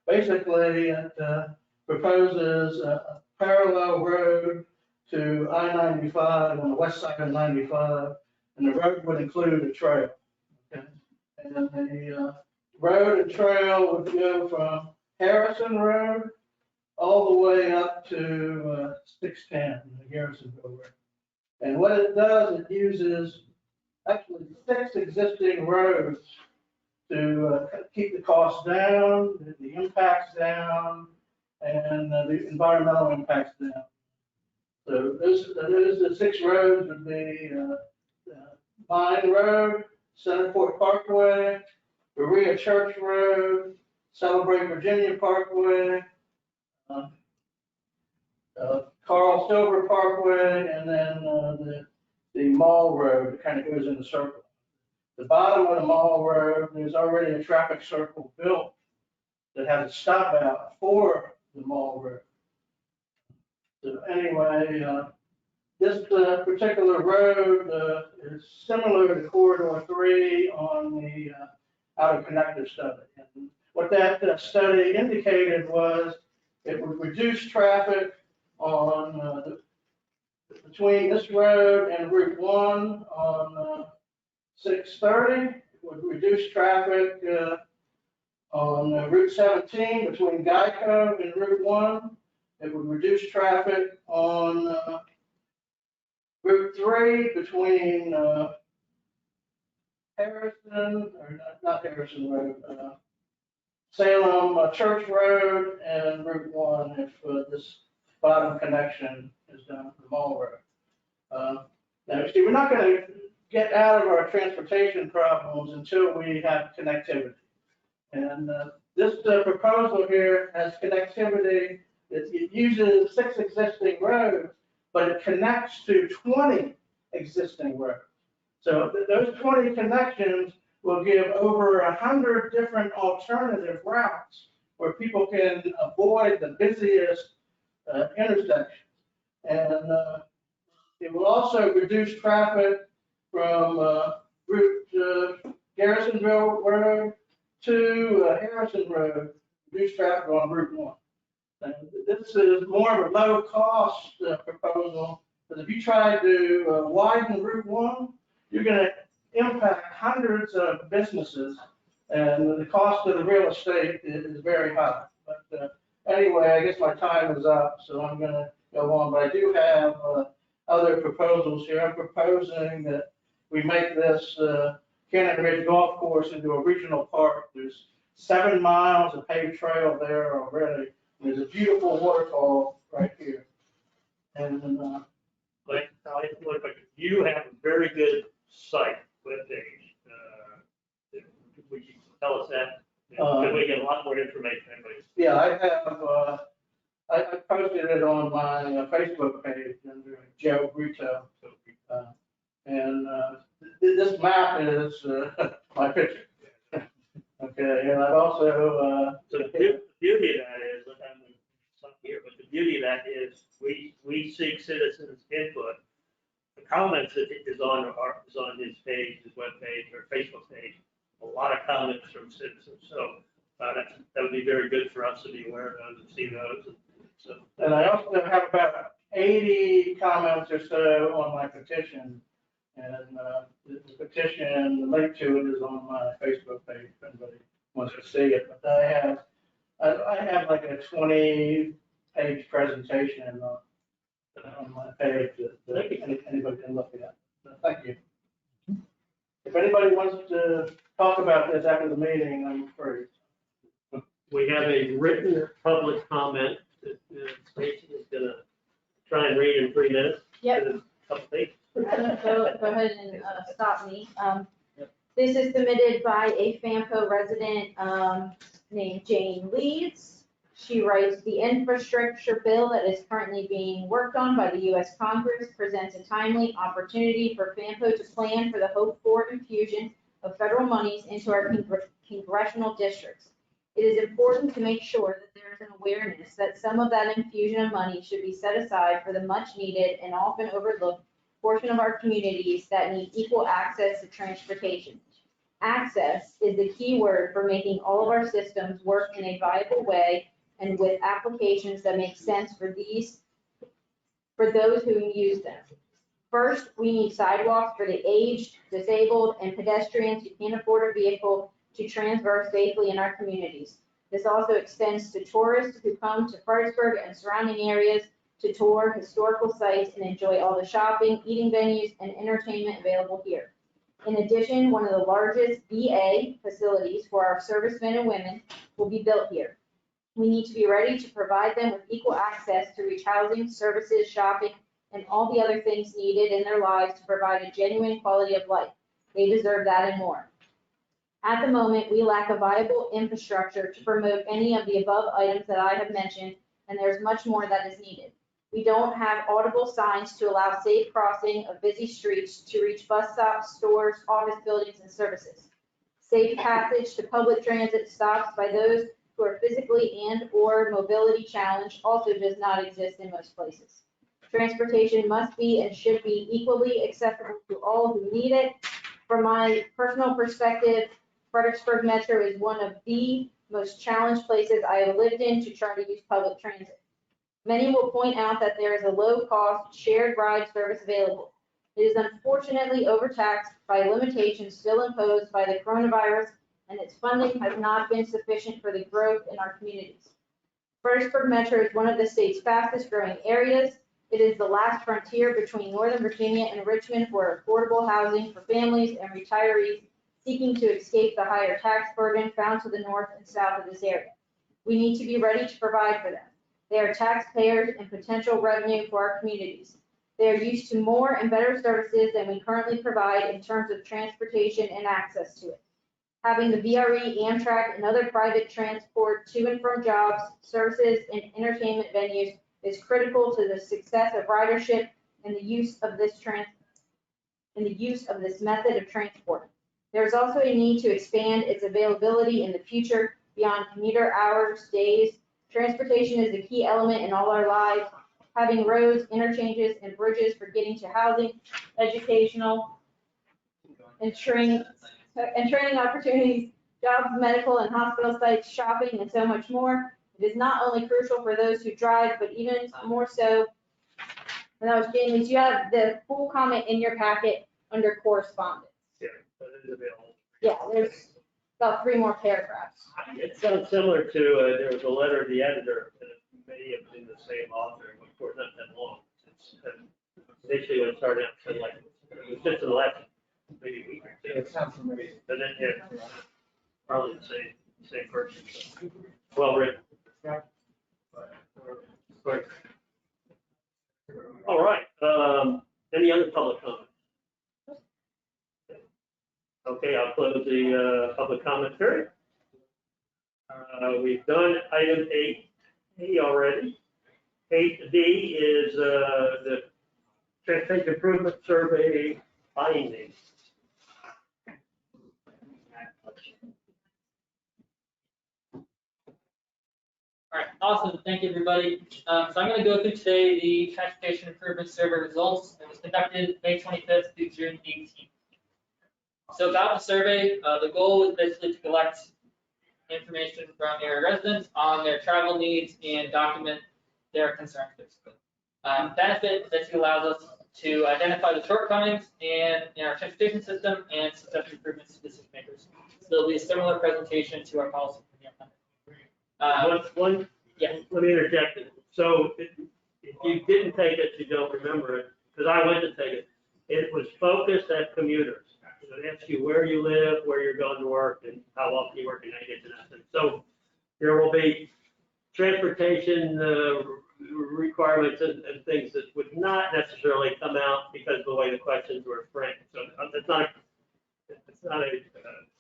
Basically, it proposes a parallel road to I-95 on the west side of 95, and the road would include a trail. Okay? And the road and trail would go from Harrison Road all the way up to 610, the Garrisonville Road. And what it does, it uses actually 6 existing roads to keep the costs down, the impacts down, and the environmental impacts down. So those the 6 roads would be Vine Road, Centerport Parkway, Berea Church Road, Celebrate Virginia Parkway, Carl Silver Parkway, and then the Mall Road that kind of goes in the circle. The bottom of the Mall Road, there's already a traffic circle built that has a stop out for the Mall Road. So anyway, this particular road is similar to Corridor 3 on the outer connector study. And what that study indicated was it would reduce traffic on between this road and Route 1 on 630. It would reduce traffic on Route 17 between Geico and Route 1. It would reduce traffic on Route 3 between Harrison, or not Harrison Road, Salem Church Road and Route 1 if this bottom connection is done for the Mall Road. Now, see, we're not going to get out of our transportation problems until we have connectivity. And this proposal here has connectivity. It uses 6 existing roads, but it connects to 20 existing roads. So those 20 connections will give over 100 different alternative routes where people can avoid the busiest intersections. And it will also reduce traffic from Route Garrisonville Road to Harrison Road, reduce traffic on Route 1. And this is more of a low cost proposal, but if you try to widen Route 1, you're going to impact hundreds of businesses, and the cost of the real estate is very high. But anyway, I guess my time is up, so I'm going to go on. But I do have other proposals here. I'm proposing that we make this Cannon Ridge Golf Course into a regional park. There's 7 miles of paved trail there already. There's a beautiful waterfall right here. And like, you have a very good site, webpage. Would you tell us that? Can we get a lot more information? yeah, I have, I posted it on my Facebook page under Joe Brito. And this map is my picture. Okay, and I've also. So the beauty of that is, look, I'm not here, but the beauty of that is we seek citizens' input the comments that is on his page, his webpage or Facebook page, a lot of comments from citizens. So that would be very good for us to be aware of and see those. So, And I also have about 80 comments or so on my petition. And the petition, the link to it is on my Facebook page, if anybody wants to see it. But I have like a 20-page presentation on my page that anybody can look at. So thank you. If anybody wants to talk about this after the meeting, I'm free. we have a written public comment that Stacy is going to try and read in 3 minutes. Yep. Couple things. Go ahead and stop me. This is submitted by a Fampo resident named Jane Leeds. She writes, the infrastructure bill that is currently being worked on by the U.S. Congress presents a timely opportunity for Fampo to plan for the hoped-for infusion of federal monies into our congressional districts. It is important to make sure that there is an awareness that some of that infusion of money should be set aside for the much-needed and often overlooked portion of our communities that need equal access to transportation. Access is the key word for making all of our systems work in a viable way and with applications that make sense for those who use them. First, we need sidewalks for the aged, disabled, and pedestrians who can't afford a vehicle to transverse safely in our communities. This also extends to tourists who come to Fredericksburg and surrounding areas to tour historical sites and enjoy all the shopping, eating venues, and entertainment available here. In addition, one of the largest VA facilities for our servicemen and women will be built here. We need to be ready to provide them with equal access to reach housing, services, shopping, and all the other things needed in their lives to provide a genuine quality of life. They deserve that and more. At the moment, we lack a viable infrastructure to promote any of the above items that I have mentioned, and there's much more that is needed. We don't have audible signs to allow safe crossing of busy streets to reach bus stops, stores, office buildings, and services. Safe passage to public transit stops by those who are physically and/or mobility challenged also does not exist in most places. Transportation must be and should be equally accessible to all who need it. From my personal perspective, Fredericksburg Metro is one of the most challenged places I have lived in to try to use public transit. Many will point out that there is a low-cost shared ride service available. It is unfortunately overtaxed by limitations still imposed by the coronavirus, and its funding has not been sufficient for the growth in our communities. Fredericksburg Metro is one of the state's fastest growing areas. It is the last frontier between Northern Virginia and Richmond for affordable housing for families and retirees seeking to escape the higher tax burden found to the north and south of this area. We need to be ready to provide for them. They are taxpayers and potential revenue for our communities. They are used to more and better services than we currently provide in terms of transportation and access to it. Having the VRE, Amtrak, and other private transport to and from jobs, services, and entertainment venues is critical to the success of ridership and the use of this method of transport. There is also a need to expand its availability in the future beyond commuter hours, days. Transportation is a key element in all our lives. Having roads, interchanges, and bridges for getting to housing, educational, and training opportunities, jobs, medical and hospital sites, shopping, and so much more. It is not only crucial for those who drive, but even more so. And that was Jamie's. You have the full comment in your packet under correspondence. Yeah, that is available. Yeah, there's about 3 more paragraphs. It sounds similar to, there was a letter to the editor, and it may have been the same author, of course, not that long. It's initially when it started out, it said like, it was just in the last maybe week or two. It sounds familiar. But then, yeah, probably the same person. So, well written. Yeah. Great. All right, any other public comments? Okay, I'll close the public comment period. We've done item 8A already. 8D is the transportation improvement survey findings. All right, Awesome, thank you, everybody. So I'm going to go through today the transportation improvement survey results. It was conducted May 25th through June 18th. So about the survey, the goal was basically to collect information from area residents on their travel needs and document their concerns, basically. Benefit basically allows us to identify the shortcomings in our transportation system and suggest improvements to decision makers. So there'll be a similar presentation to our policy. Yeah, let me interject it. So if you didn't take it, you don't remember it, because I went to take it. It was focused at commuters. It asks you where you live, where you're going to work, and how often you work, and how you get to that. So there will be transportation requirements and things that would not necessarily come out because of the way the questions were framed. So it's not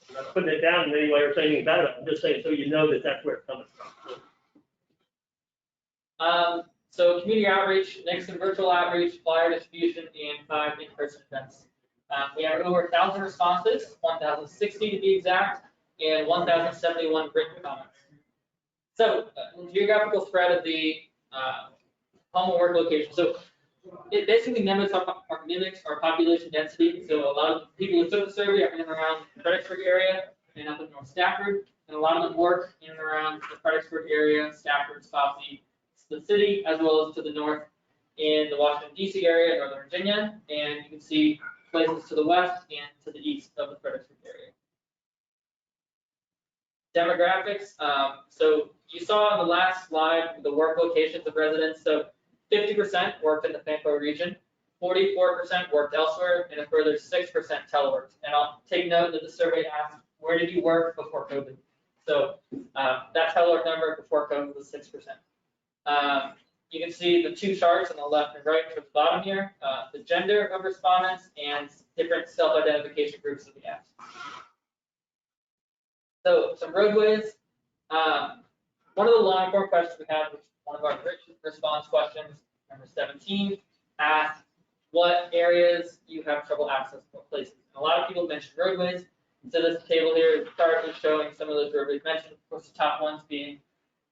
I'm not putting it down in any way or saying anything about it. I'm just saying so you know that that's where it's coming from. So community outreach, next to virtual outreach, flyer distribution, and 5 in-person events. We have over 1,000 responses, 1,060 to be exact, and 1,071 written comments. So geographical spread of the home and work location. So it basically mimics our population density. So a lot of people who took the survey are in and around the Fredericksburg area and up in North Stafford, and a lot of them work in and around the Fredericksburg area, Stafford, Spotsy, the city, as well as to the north in the Washington, D.C. area, Northern Virginia, and you can see places to the west and to the east of the Fredericksburg area. Demographics, so you saw on the last slide the work locations of residents. So 50% worked in the Fampo region, 44% worked elsewhere, and a further 6% teleworked. And I'll take note that the survey asked, where did you work before COVID? So that telework number before COVID was 6%. You can see the 2 charts on the left and right towards the bottom here, the gender of respondents and different self-identification groups that we asked. So some roadways. One of the long form questions we had, which is one of our response questions, number 17, asked what areas you have trouble accessing places. And a lot of people mentioned roadways. So this table here is currently showing some of those roadways mentioned. Of course, the top ones being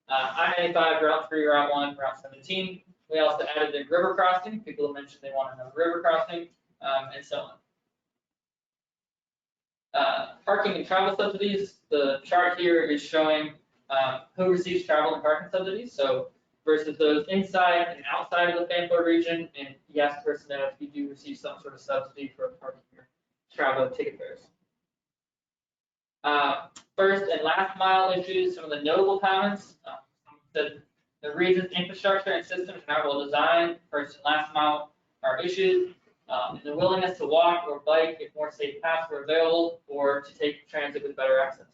I-95, Route 3, Route 1, Route 17. We also added the river crossing. People have mentioned they want to know river crossing, and so on. Parking and travel subsidies. The chart here is showing who receives travel and parking subsidies. So versus those inside and outside of the Fampo region, and yes, personnel, if you do receive some sort of subsidy for parking your travel and ticket fares. First and last mile issues, some of the notable comments. The reasons infrastructure and systems are not well designed, first and last mile are issues. And the willingness to walk or bike if more safe paths were available, or to take transit with better access.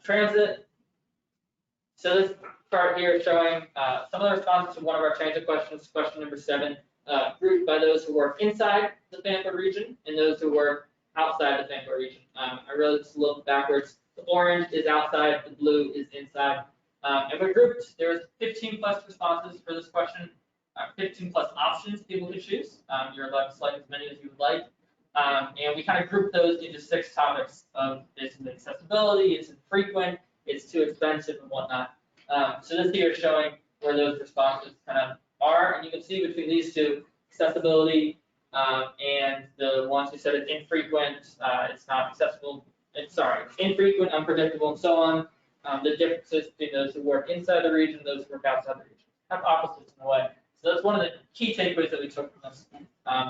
Transit. So this chart here is showing some of the responses to one of our transit questions, question number 7, grouped by those who work inside the Fampo region and those who work outside the Fampo region. I really just looked backwards. The orange is outside, the blue is inside. And we grouped, there's 15 plus responses for this question, 15 plus options people could choose. You're allowed to select as many as you would like. And we kind of grouped those into 6 topics of basically accessibility, it's infrequent, it's too expensive and whatnot. So this here is showing where those responses kind of are. And you can see between these two, accessibility and the ones who said it's infrequent, it's not accessible, it's infrequent, unpredictable, and so on. The differences between those who work inside the region and those who work outside the region have opposites in a way. So that's one of the key takeaways that we took from this.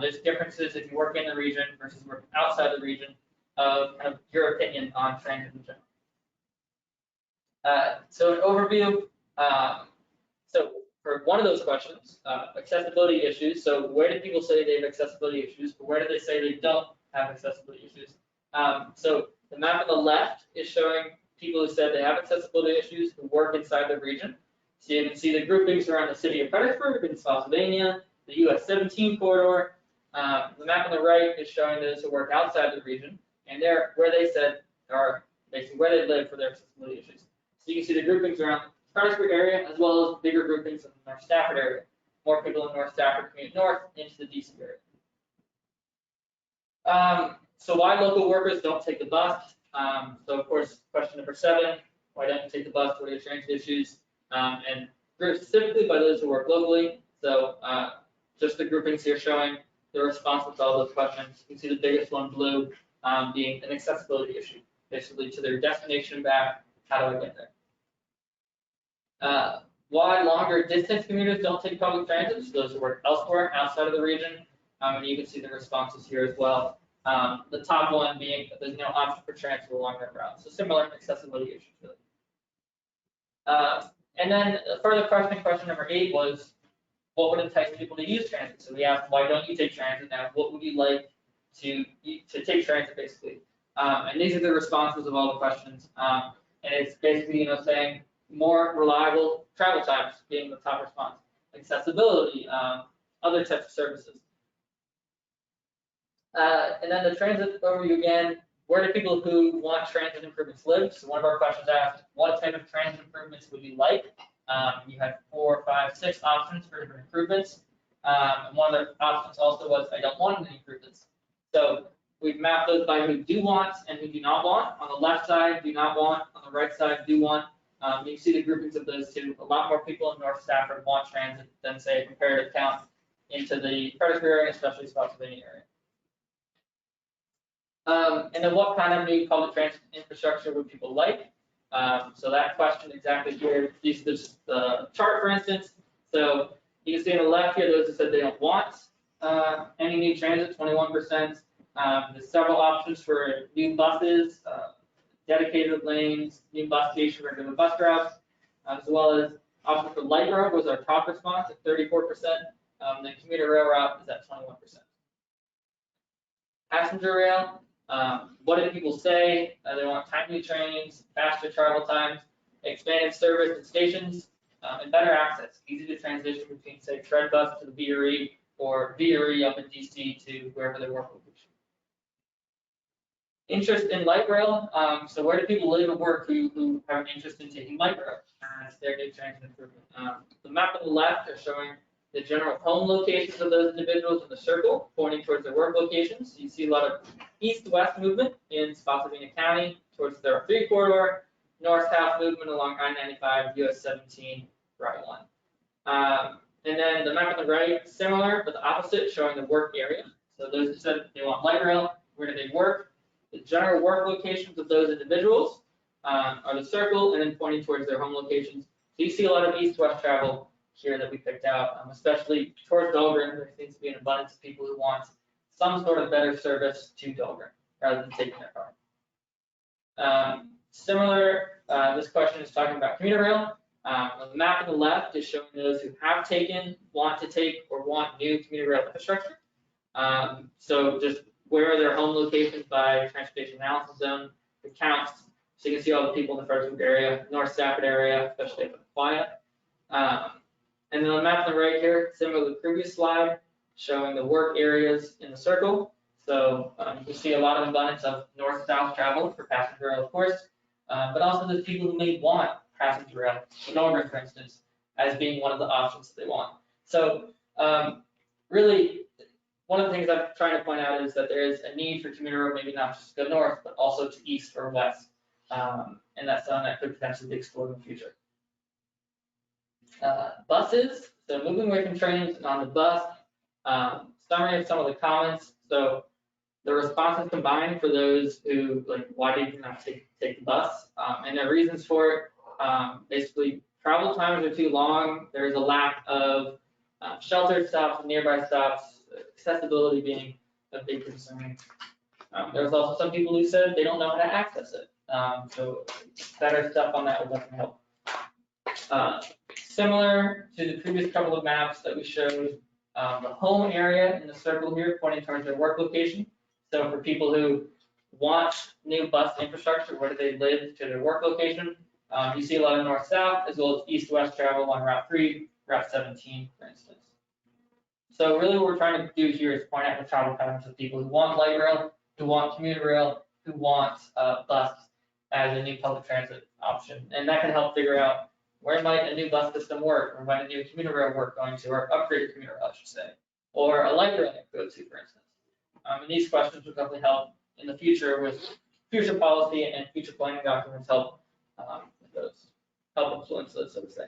There's differences if you work in the region versus working outside the region of kind of your opinion on transit in general. So an overview. So for one of those questions, accessibility issues. So where do people say they have accessibility issues, but where do they say they don't have accessibility issues? So the map on the left is showing people who said they have accessibility issues who work inside the region. So you can see the groupings around the city of Fredericksburg in Pennsylvania, the US 17 corridor. The map on the right is showing those who work outside the region, and they're where they said are basically where they live for their accessibility issues. So you can see the groupings around the Fredericksburg area, as well as bigger groupings in the North Stafford area. More people in North Stafford commute north into the DC area. So why local workers don't take the bus? So of course, question number 7, Why don't you take the bus? What are your transit issues? And grouped specifically by those who work locally. So just the groupings here showing the responses to all those questions. You can see the biggest one, blue, being an accessibility issue, basically to their destination and back. How do I get there? Why longer distance commuters don't take public transit? So those who work elsewhere outside of the region. And you can see the responses here as well. The top one being that there's no option for transfer along that route. So similar accessibility issues really. And then a further question number 8 was, what would entice people to use transit? So we asked, why don't you take transit now? What would you like to take transit basically? And these are the responses of all the questions. And it's basically, saying more reliable travel times being the top response, accessibility, other types of services. And then the transit overview again, where do people who want transit improvements live? So one of our questions asked, what type of transit improvements would you like? You had 4, 5, 6 options for different improvements. And one of the options also was, I don't want any improvements. So we've mapped those by who do want and who do not want. On the left side, do not want. On the right side, do want. You see the groupings of those two. A lot more people in North Stafford want transit than, say, a comparative count into the Fredericksburg area, especially Spotsylvania area. And then what kind of new public transit infrastructure would people like? So that question exactly here, this is the chart, for instance. So you can see on the left here, those who said they don't want any new transit, 21%. There's several options for new buses, dedicated lanes, new bus station, regular bus routes, as well as options for light rail was our top response at 34%. Then commuter rail route is at 21%. Passenger rail. What did people say? They want timely trains, faster travel times, expanded service at stations, and better access. Easy to transition between, say, Tread bus to the VRE or VRE up in DC to wherever they work location. Interest in light rail. So where do people live and work who have an interest in taking light rail as their new transit improvement? The map on the left is showing the general home locations of those individuals in the circle, pointing towards their work locations. So you see a lot of east-west movement in Spotsylvania County towards the 3 corridor, north-south movement along I-95, US 17, Route 1. And then the map on the right, similar but the opposite, showing the work area. So those who said they want light rail, where do they work? The general work locations of those individuals are the circle, and then pointing towards their home locations. So you see a lot of east-west travel here that we picked out, especially towards Dahlgren. There seems to be an abundance of people who want some sort of better service to Dahlgren rather than taking their car. Similar, this question is talking about commuter rail. The map on the left is showing those who have taken, want to take, or want new commuter rail infrastructure. So just where are their home locations by transportation analysis zone, the counts. So you can see all the people in the Fredericksburg area, North Stafford area, especially up in Quiet. And then the map on the right here, similar to the previous slide, showing the work areas in the circle. So you can see a lot of abundance of north-south travel for passenger rail, of course, but also there's people who may want passenger rail, Dahlgren, for instance, as being one of the options that they want. So really, one of the things I'm trying to point out is that there is a need for commuter rail, maybe not just to go north, but also to east or west. And that's something that could potentially be explored in the future. Buses, so moving away from trains and on the bus, summary of some of the comments. So the responses combined for those who, like, why did you not take the bus? And their reasons for it, basically travel times are too long. There's a lack of sheltered stops and nearby stops, accessibility being a big concern. There's also some people who said they don't know how to access it. So better stuff on that will definitely help. Similar to the previous couple of maps that we showed, the home area in the circle here pointing towards their work location. So for people who want new bus infrastructure, where do they live to their work location? You see a lot of north-south as well as east-west travel on Route 3, Route 17, for instance. So really what we're trying to do here is point out the travel patterns of people who want light rail, who want commuter rail, who want bus as a new public transit option. And that can help figure out where might a new bus system work, or might a new commuter rail work going to, or upgraded commuter rail, I should say, or a light rail go to, for instance. And these questions will definitely help in the future with future policy and future planning documents help those, help influence those, so to say.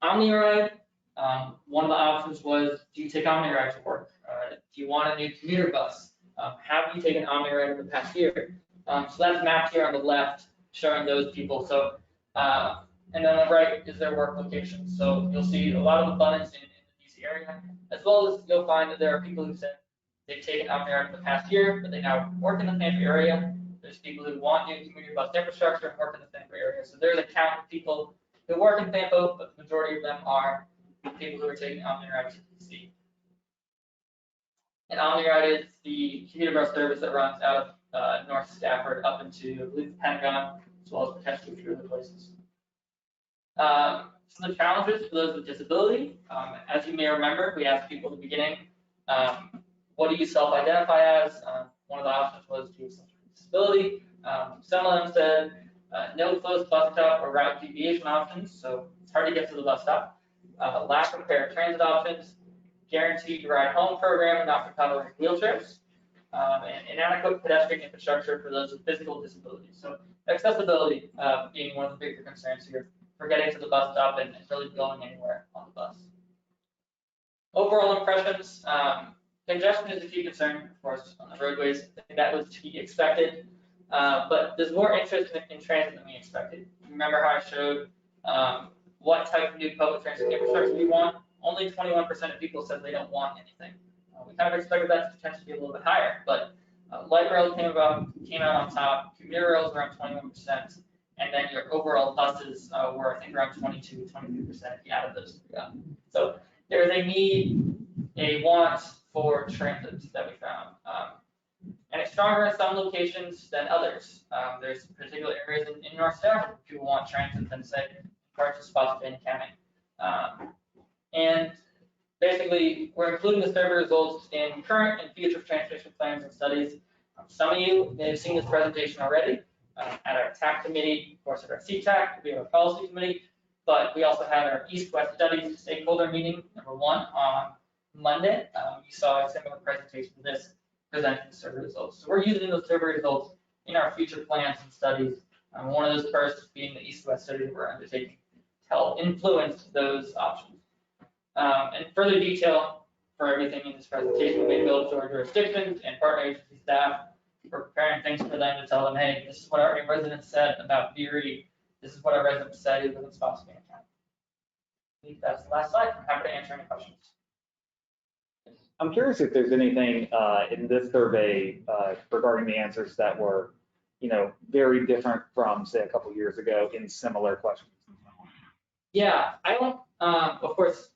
OmniRide, one of the options was, do you take OmniRide to work? Do you want a new commuter bus? Have you taken OmniRide in the past year? So that's mapped here on the left, showing those people. So, and then on the right is their work location. So you'll see a lot of abundance in the DC area, as well as you'll find that there are people who said they've taken OmniRide in the past year, but they now work in the Fampo area. There's people who want new community bus infrastructure and work in the Fampo area. So there's a count of people who work in Fampo, but the majority of them are people who are taking OmniRide to DC. And OmniRide is the commuter bus service that runs out of North Stafford up into, I believe, the Pentagon, as well as potentially a few other places. Some of the challenges for those with disability, as you may remember, we asked people at the beginning, what do you self-identify as? One of the options was, do you have some sort of disability? Some of them said no close bus stop or route deviation options, so it's hard to get to the bus stop. Lack of paratransit options, guaranteed ride home program, not for toddlers and wheelchairs, and inadequate pedestrian infrastructure for those with physical disabilities. So accessibility being one of the bigger concerns here for getting to the bus stop and really going anywhere on the bus. Overall impressions, congestion is a key concern, of course, on the roadways. I think that was to be expected, but there's more interest in transit than we expected. Remember how I showed what type of new public transit infrastructure we want? Only 21% of people said they don't want anything. We kind of expected that to potentially be a little bit higher, but light rail came out on top, commuter rails around 21%, and then your overall buses were, I think, around 22, 23% if you added those three up. So there's a need, a want for transit that we found. And it's stronger in some locations than others. There's particular areas in North Stafford people want transit than, say, parts of Spotsylvania County. And basically, we're including the survey results in current and future transportation plans and studies. Some of you may have seen this presentation already at our TAC committee, of course, at our CTAC, we have a policy committee, but we also had our East-West Studies stakeholder meeting, #1, on Monday. You saw a similar presentation to this, presenting the survey results. So we're using those survey results in our future plans and studies. One of those first being the East-West study that we're undertaking to help influence those options. And further detail for everything in this presentation, we built to our jurisdictions and partner agency staff. We're preparing things for them to tell them, hey, this is what our residents said about Beery. This is what our residents said within Spotsylvania County. I think that's the last slide. I'm happy to answer any questions. I'm curious if there's anything in this survey regarding the answers that were, very different from, say, a couple of years ago in similar questions. Yeah, I don't, of course,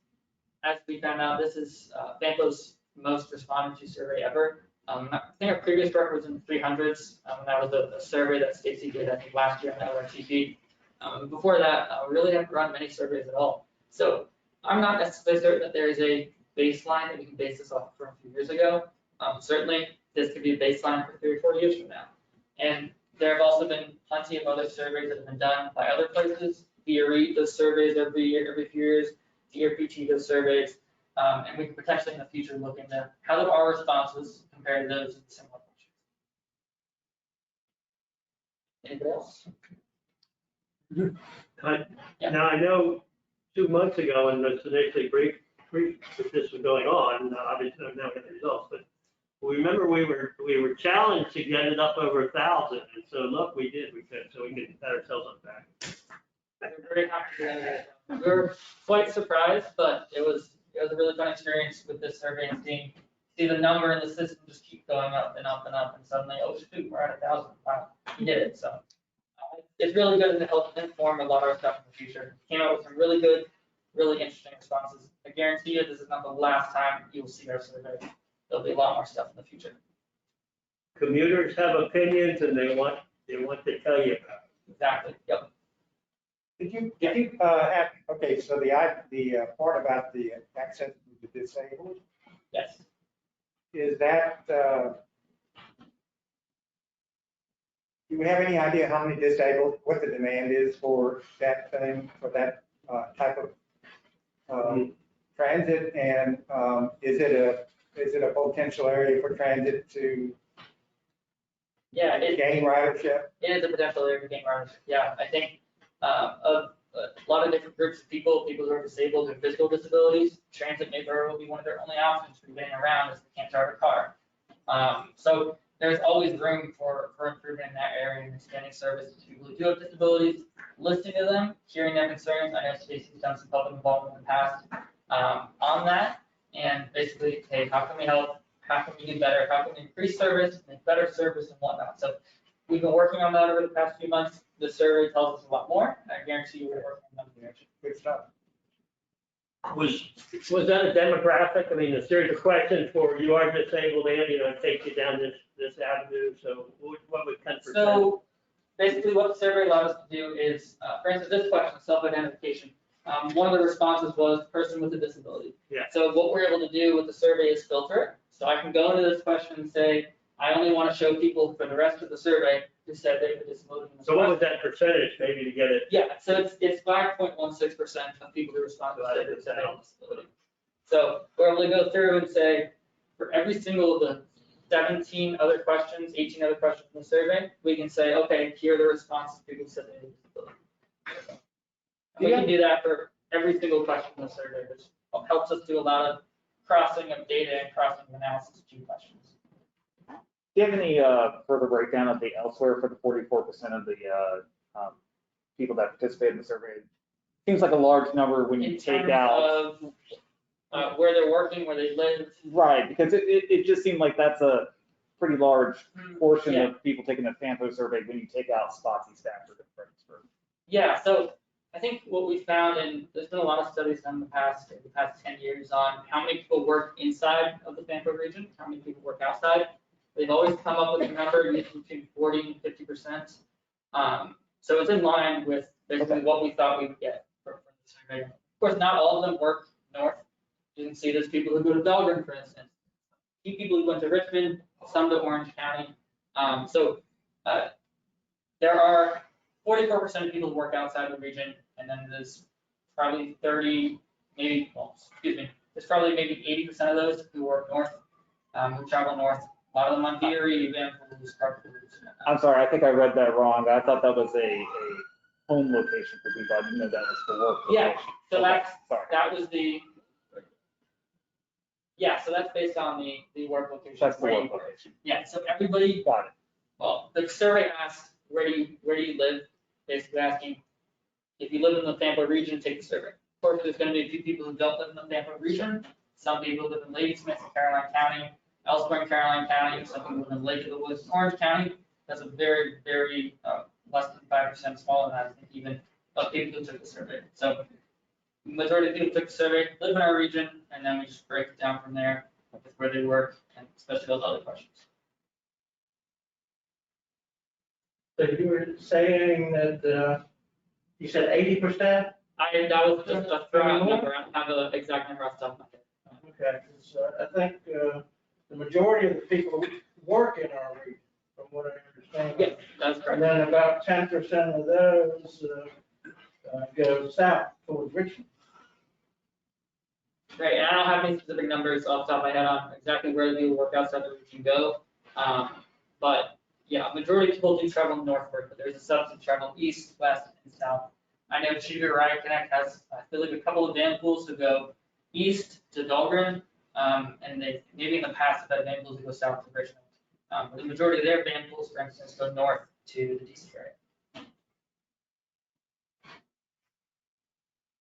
as we found out, this is Fampo's most responded to survey ever. I think our previous record was in the 300s. That was a survey that Stacy did, I think, last year on LRTP. Before that, we really haven't run many surveys at all. So I'm not necessarily certain that there is a baseline that we can base this off from a few years ago. Certainly, this could be a baseline for 3 or 4 years from now. And there have also been plenty of other surveys that have been done by other places. BRE does surveys every few years. DRPT does surveys. And we could potentially in the future look into how do our responses compare to those in similar countries. Anybody else? Now, I know 2 months ago, and it's initially brief that this was going on, obviously now we have the results, but we remember we were challenged to get it up over 1,000, and so look, we did, so we could pat ourselves on the back. We're very happy to do that. We were quite surprised, but it was a really fun experience with this survey and see the number in the system just keep going up and up and up, and suddenly, oh shoot, we're at 1,000. Wow, we did it. So it's really good to help inform a lot of our stuff in the future. Came out with some really good, really interesting responses. I guarantee you, this is not the last time you'll see our survey. There'll be a lot more stuff in the future. Commuters have opinions, and they want to tell you about it. Exactly. Yep. Did you have, okay, so the part about the access to the disabled, Yes. is that, do we have any idea how many disabled, what the demand is for that thing, for that type of transit? And is it a potential area for transit to Yeah, it Gang ridership. is a potential area for gang ridership. Yeah, I think a lot of different groups of people who are disabled and physical disabilities, transit may very well be one of their only options for getting around as they can't drive a car. So there's always room for improvement in that area and extending service to people who do have disabilities, listening to them, hearing their concerns. I know Stacy's done some public involvement in the past on that, and basically, hey, how can we help? How can we do better? How can we increase service, make better service, and whatnot? So we've been working on that over the past few months. The survey tells us a lot more. I guarantee you we're working on that direction. Good stuff. Was that a demographic? I mean, a series of questions for you are disabled and, take you down this avenue. So what would 10%? So basically what the survey allowed us to do is, for instance, this question, self-identification. One of the responses was person with a disability. Yeah. So what we're able to do with the survey is filter it. So I can go into this question and say, I only want to show people for the rest of the survey who said they have a disability. So what was that percentage maybe to get it? Yeah, so it's 5.16% of people who respond to the survey said they have a disability. So we're able to go through and say, for every single of the 17 other questions, 18 other questions in the survey, we can say, okay, here are the responses people who said they have a disability. And we can do that for every single question in the survey, which helps us do a lot of crossing of data and crossing of analysis to questions. Do you have any further breakdown of the elsewhere for the 44% of the people that participate in the survey? Seems like a large number when you take out. Of where they're working, where they live. Right, because it just seemed like that's a pretty large portion Yeah. of people taking the Fampo survey when you take out Spotsy, Stafford, and Fredericksburg. Yeah, so I think what we found, and there's been a lot of studies done in the past 10 years on how many people work inside of the Fampo region, how many people work outside. They've always come up with a number usually between 40 and 50%. So it's in line with basically what we thought we would get from the survey. Of course, not all of them work north. You can see there's people who go to Dahlgren, for instance. Few people who went to Richmond, some to Orange County. There are 44% of people who work outside the region, and then there's probably 30, maybe, there's probably maybe 80% of those who work north, who travel north. A lot of them on Erie, Vanderbilt, carpools. I'm sorry, I think I read that wrong. I thought that was a home location for people. I didn't know that was for work. Yeah, location. so Okay, sorry. that was the, yeah, so that's based on the work location. That's the work location. Yeah, so everybody, Got it. well, the survey asked, where do you live? Basically asking, if you live in the Fampo region, take the survey. Of course, there's going to be a few people who don't live in the Fampo region. Some people live in Ladysmith and Caroline County, elsewhere in Caroline County. Some people live in Lake of the Woods, Orange County. That's a very, very less than 5%, smaller than that, I think, even of people who took the survey. So the majority of people who took the survey live in our region, and then we just break it down from there with where they work, and especially those other questions. So you were saying that, you said 80%? That was just a throw-out number. I don't have the exact number off the top of my head. Okay, so I think the majority of the people work in our region, from what I understand. Yeah, that's correct. And then about 10% of those go south towards Richmond. Right, and I don't have any specific numbers off the top of my head on exactly where the people work outside the region go. But yeah, majority of people do travel northward, but there's a subset travel east, west, and south. I know Cheever Ride Connect has, I believe, a couple of van pools who go east to Dahlgren, and they maybe in the past have had van pools who go south to Richmond. But the majority of their van pools, for instance, go north to the DC area.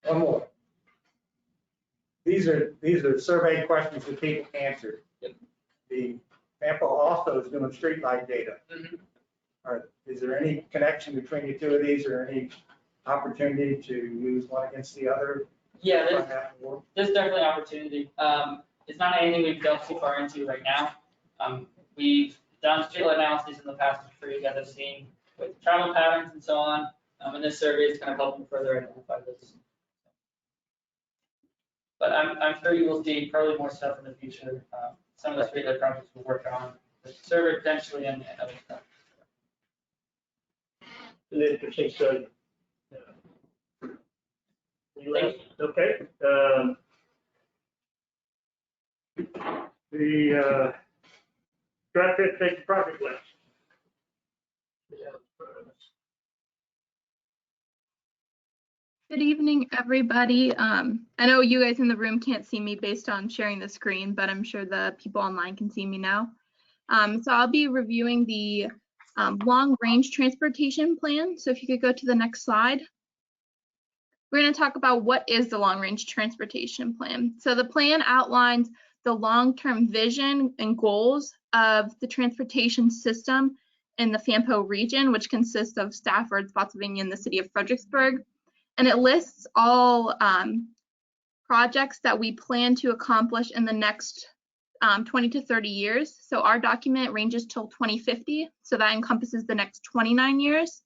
One more. These are survey questions that people answered. Yep. The Fampo also is doing streetlight data. Mm-hmm. Is there any connection between the two of these, or any opportunity to use one against the other? Yeah, there's definitely opportunity. It's not anything we've delved too far into right now. We've done streetlight analyses in the past for you guys have seen with travel patterns and so on. And this survey is kind of helping further identify those. But I'm sure you will see probably more stuff in the future. Some of the streetlight projects we'll work on, the survey potentially, and other stuff. An interesting study. Okay. The draft transportation project list. Good evening, everybody. I know you guys in the room can't see me based on sharing the screen, but I'm sure the people online can see me now. So I'll be reviewing the long-range transportation plan. So if you could go to the next slide. We're going to talk about what is the long-range transportation plan. So the plan outlines the long-term vision and goals of the transportation system in the Fampo region, which consists of Stafford, Spotsylvania, and the city of Fredericksburg. And it lists all projects that we plan to accomplish in the next 20 to 30 years. So our document ranges till 2050, so that encompasses the next 29 years.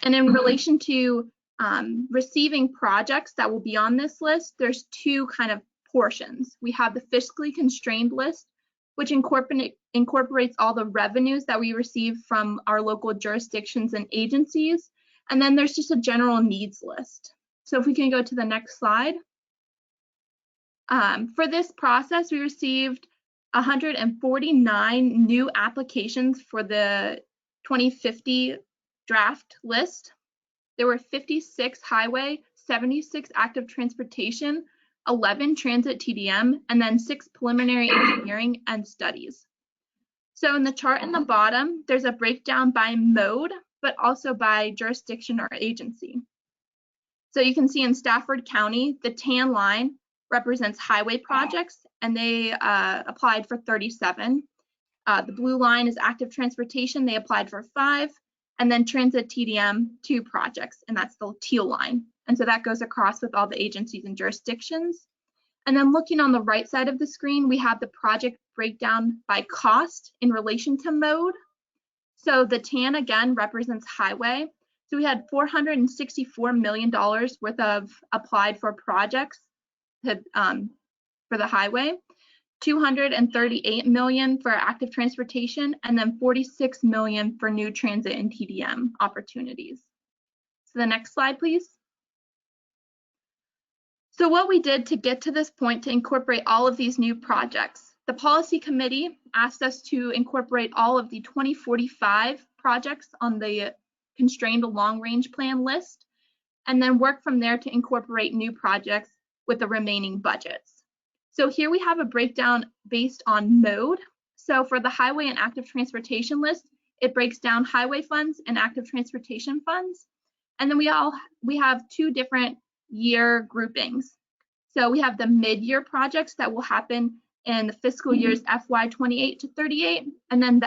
And in relation to receiving projects that will be on this list, there's two kind of portions. We have the fiscally constrained list, which incorporates all the revenues that we receive from our local jurisdictions and agencies. And then there's just a general needs list. So if we can go to the next slide. For this process, we received 149 new applications for the 2050 draft list. There were 56 highway, 76 active transportation, 11 transit TDM, and then 6 preliminary engineering and studies. So in the chart in the bottom, there's a breakdown by mode, but also by jurisdiction or agency. So you can see in Stafford County, the tan line represents highway projects, and they applied for 37. The blue line is active transportation, they applied for 5, and then transit TDM, 2 projects, and that's the teal line. And so that goes across with all the agencies and jurisdictions. And then looking on the right side of the screen, we have the project breakdown by cost in relation to mode. So the tan again represents highway. So we had $464 million worth of applied for projects for the highway, 238 million for active transportation, and then 46 million for new transit and TDM opportunities. So the next slide, please. So what we did to get to this point to incorporate all of these new projects, the policy committee asked us to incorporate all of the 2045 projects on the constrained long-range plan list, and then work from there to incorporate new projects with the remaining budgets. So here we have a breakdown based on mode. So for the highway and active transportation list, it breaks down highway funds and active transportation funds. And then we have 2 different year groupings. So we have the mid-year projects that will happen in the fiscal years FY 28 to 38, and then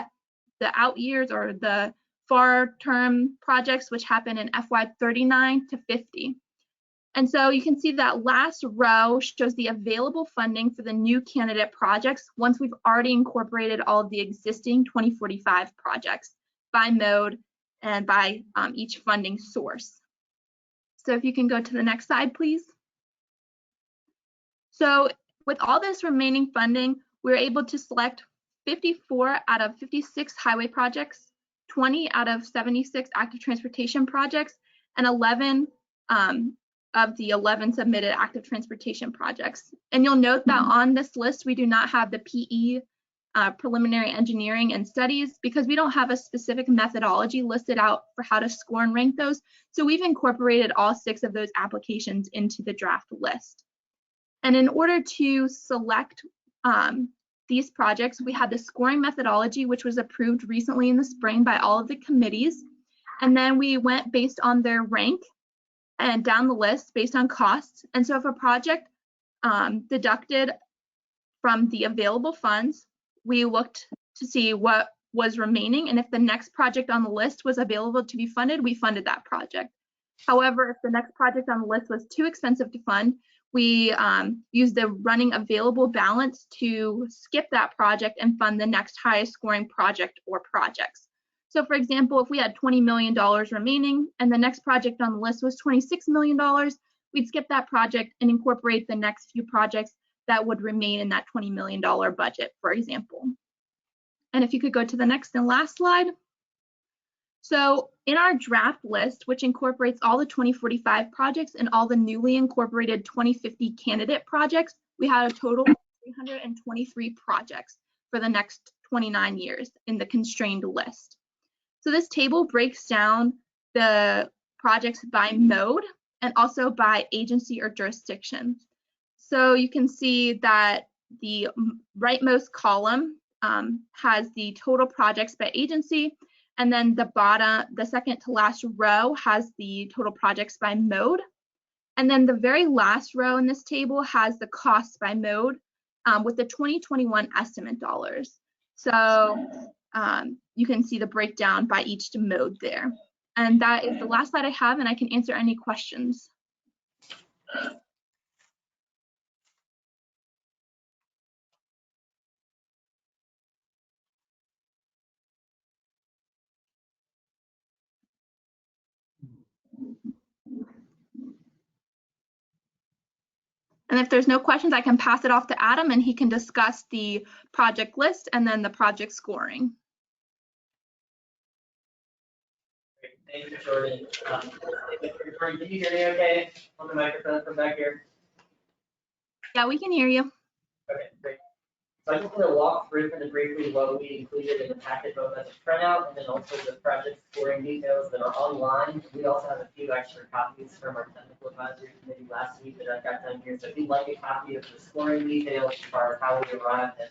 the out years or the far term projects which happen in FY 39 to 50. And so you can see that last row shows the available funding for the new candidate projects once we've already incorporated all of the existing 2045 projects by mode and by each funding source. So if you can go to the next slide, please. So with all this remaining funding, we were able to select 54 out of 56 highway projects, 20 out of 76 active transportation projects, and 11 of the 11 submitted active transportation projects. And you'll note that on this list, we do not have the PE preliminary engineering and studies because we don't have a specific methodology listed out for how to score and rank those. So we've incorporated all 6 of those applications into the draft list. And in order to select these projects, we had the scoring methodology, which was approved recently in the spring by all of the committees. And then we went based on their rank and down the list based on costs. And so if a project deducted from the available funds, we looked to see what was remaining. And if the next project on the list was available to be funded, we funded that project. However, if the next project on the list was too expensive to fund, we used the running available balance to skip that project and fund the next highest scoring project or projects. So for example, if we had $20 million remaining and the next project on the list was $26 million, we'd skip that project and incorporate the next few projects that would remain in that $20 million budget, for example. And if you could go to the next and last slide. So in our draft list, which incorporates all the 2045 projects and all the newly incorporated 2050 candidate projects, we had a total of 323 projects for the next 29 years in the constrained list. So this table breaks down the projects by mode. and also by agency or jurisdiction. So you can see that the rightmost column has the total projects by agency, and then the second to last row has the total projects by mode. And then the very last row in this table has the costs by mode with the 2021 estimate dollars. So you can see the breakdown by each mode there. And that is the last slide I have, and I can answer any questions. And if there's no questions, I can pass it off to Adam and he can discuss the project list and then the project scoring. Great. Thank you, Jordan. Jordan, can you hear me okay on the microphone from back here? Yeah, we can hear you. Okay, great. So I just want to walk through kind of briefly what we included in the packet, both as a printout and then also the project scoring details that are online. We also have a few extra copies from our technical advisory committee last week that I've got down here. So if you'd like a copy of the scoring details as far as how we arrived at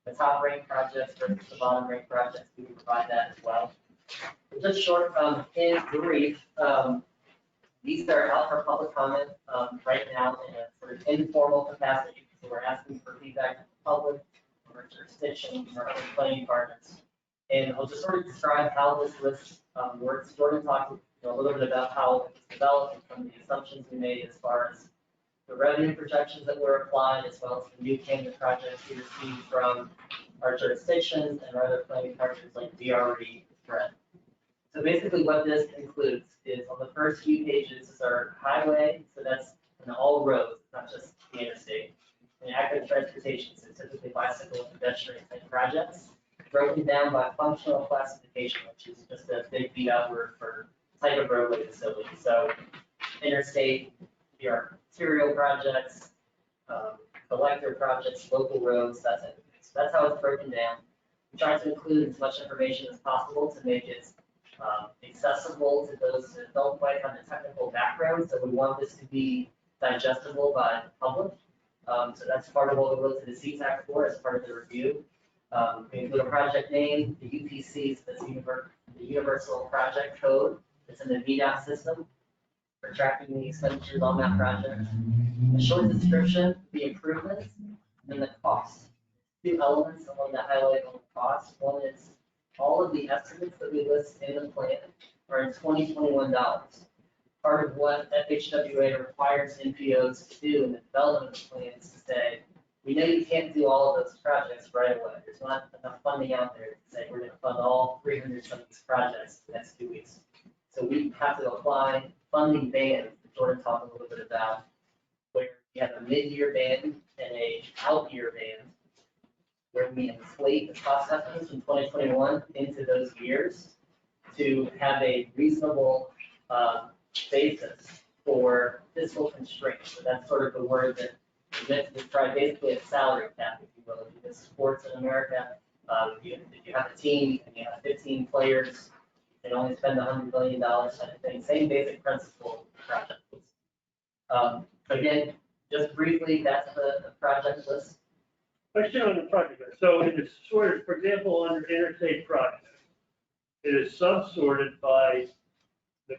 the top ranked projects versus the bottom ranked projects, we can provide that as well. Just short, in brief, these are out for public comment right now in a sort of informal capacity. So we're asking for feedback from the public, or jurisdiction, or other planning departments. And I'll just sort of describe how this list works. Jordan talked a little bit about how it was developed and some of the assumptions we made as far as the revenue projections that were applied, as well as the new candidate projects we received from our jurisdictions and our other planning partners like DRE and Bre. So basically what this includes is on the first few pages is our highway, so that's in all roads, not just the interstate, and active transportation, so typically bicycle and pedestrian type projects, broken down by functional classification, which is just a big beat out word for type of roadway facility. So interstate, your arterial projects, collector projects, local roads, that type of thing. So that's how it's broken down. We try to include as much information as possible to make it accessible to those that don't quite have the technical background. So we want this to be digestible by the public. So that's part of what we look to the CTAC for as part of the review. We include a project name, the UPCs, that's the Universal Project Code. It's in the VDOT system for tracking the expenditures on that project. A short description, the improvements, and the cost. Two elements I wanted to highlight on the cost. One is all of the estimates that we list in the plan are in 2021 dollars. Part of what FHWA requires NPOs to do in the development of the plan is to say, we know you can't do all of those projects right away. There's not enough funding out there to say we're going to fund all 300 some of these projects in the next 2 weeks. So we have to apply funding bands that Jordan talked a little bit about, where you have a mid-year band and a out-year band, where we inflate the cost estimates from 2021 into those years to have a reasonable basis for fiscal constraints. So that's sort of the word that is meant to describe basically a salary cap, if you will. If you do sports in America, if you have a team and you have 15 players, you can only spend $100 million type of thing. Same basic principle project. Again, just briefly, that's the project list. Question on the project list. So it is sorted, for example, under interstate projects, it is sub-sorted by the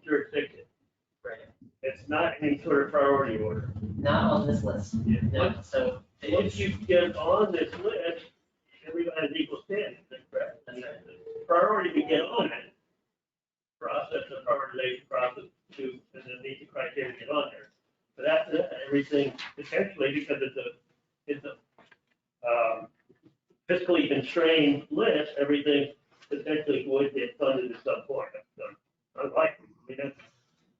jurisdiction. Right. It's not any sort of priority order. Not on this list. No. So Once you get on this list, everybody has equal standing, is that correct? And the priority to get on it, process the prioritization process to, and then meet the criteria to get on there. But after that, everything, essentially, because it's a fiscally constrained list, everything essentially would get funded at some point. Unlikely. I mean,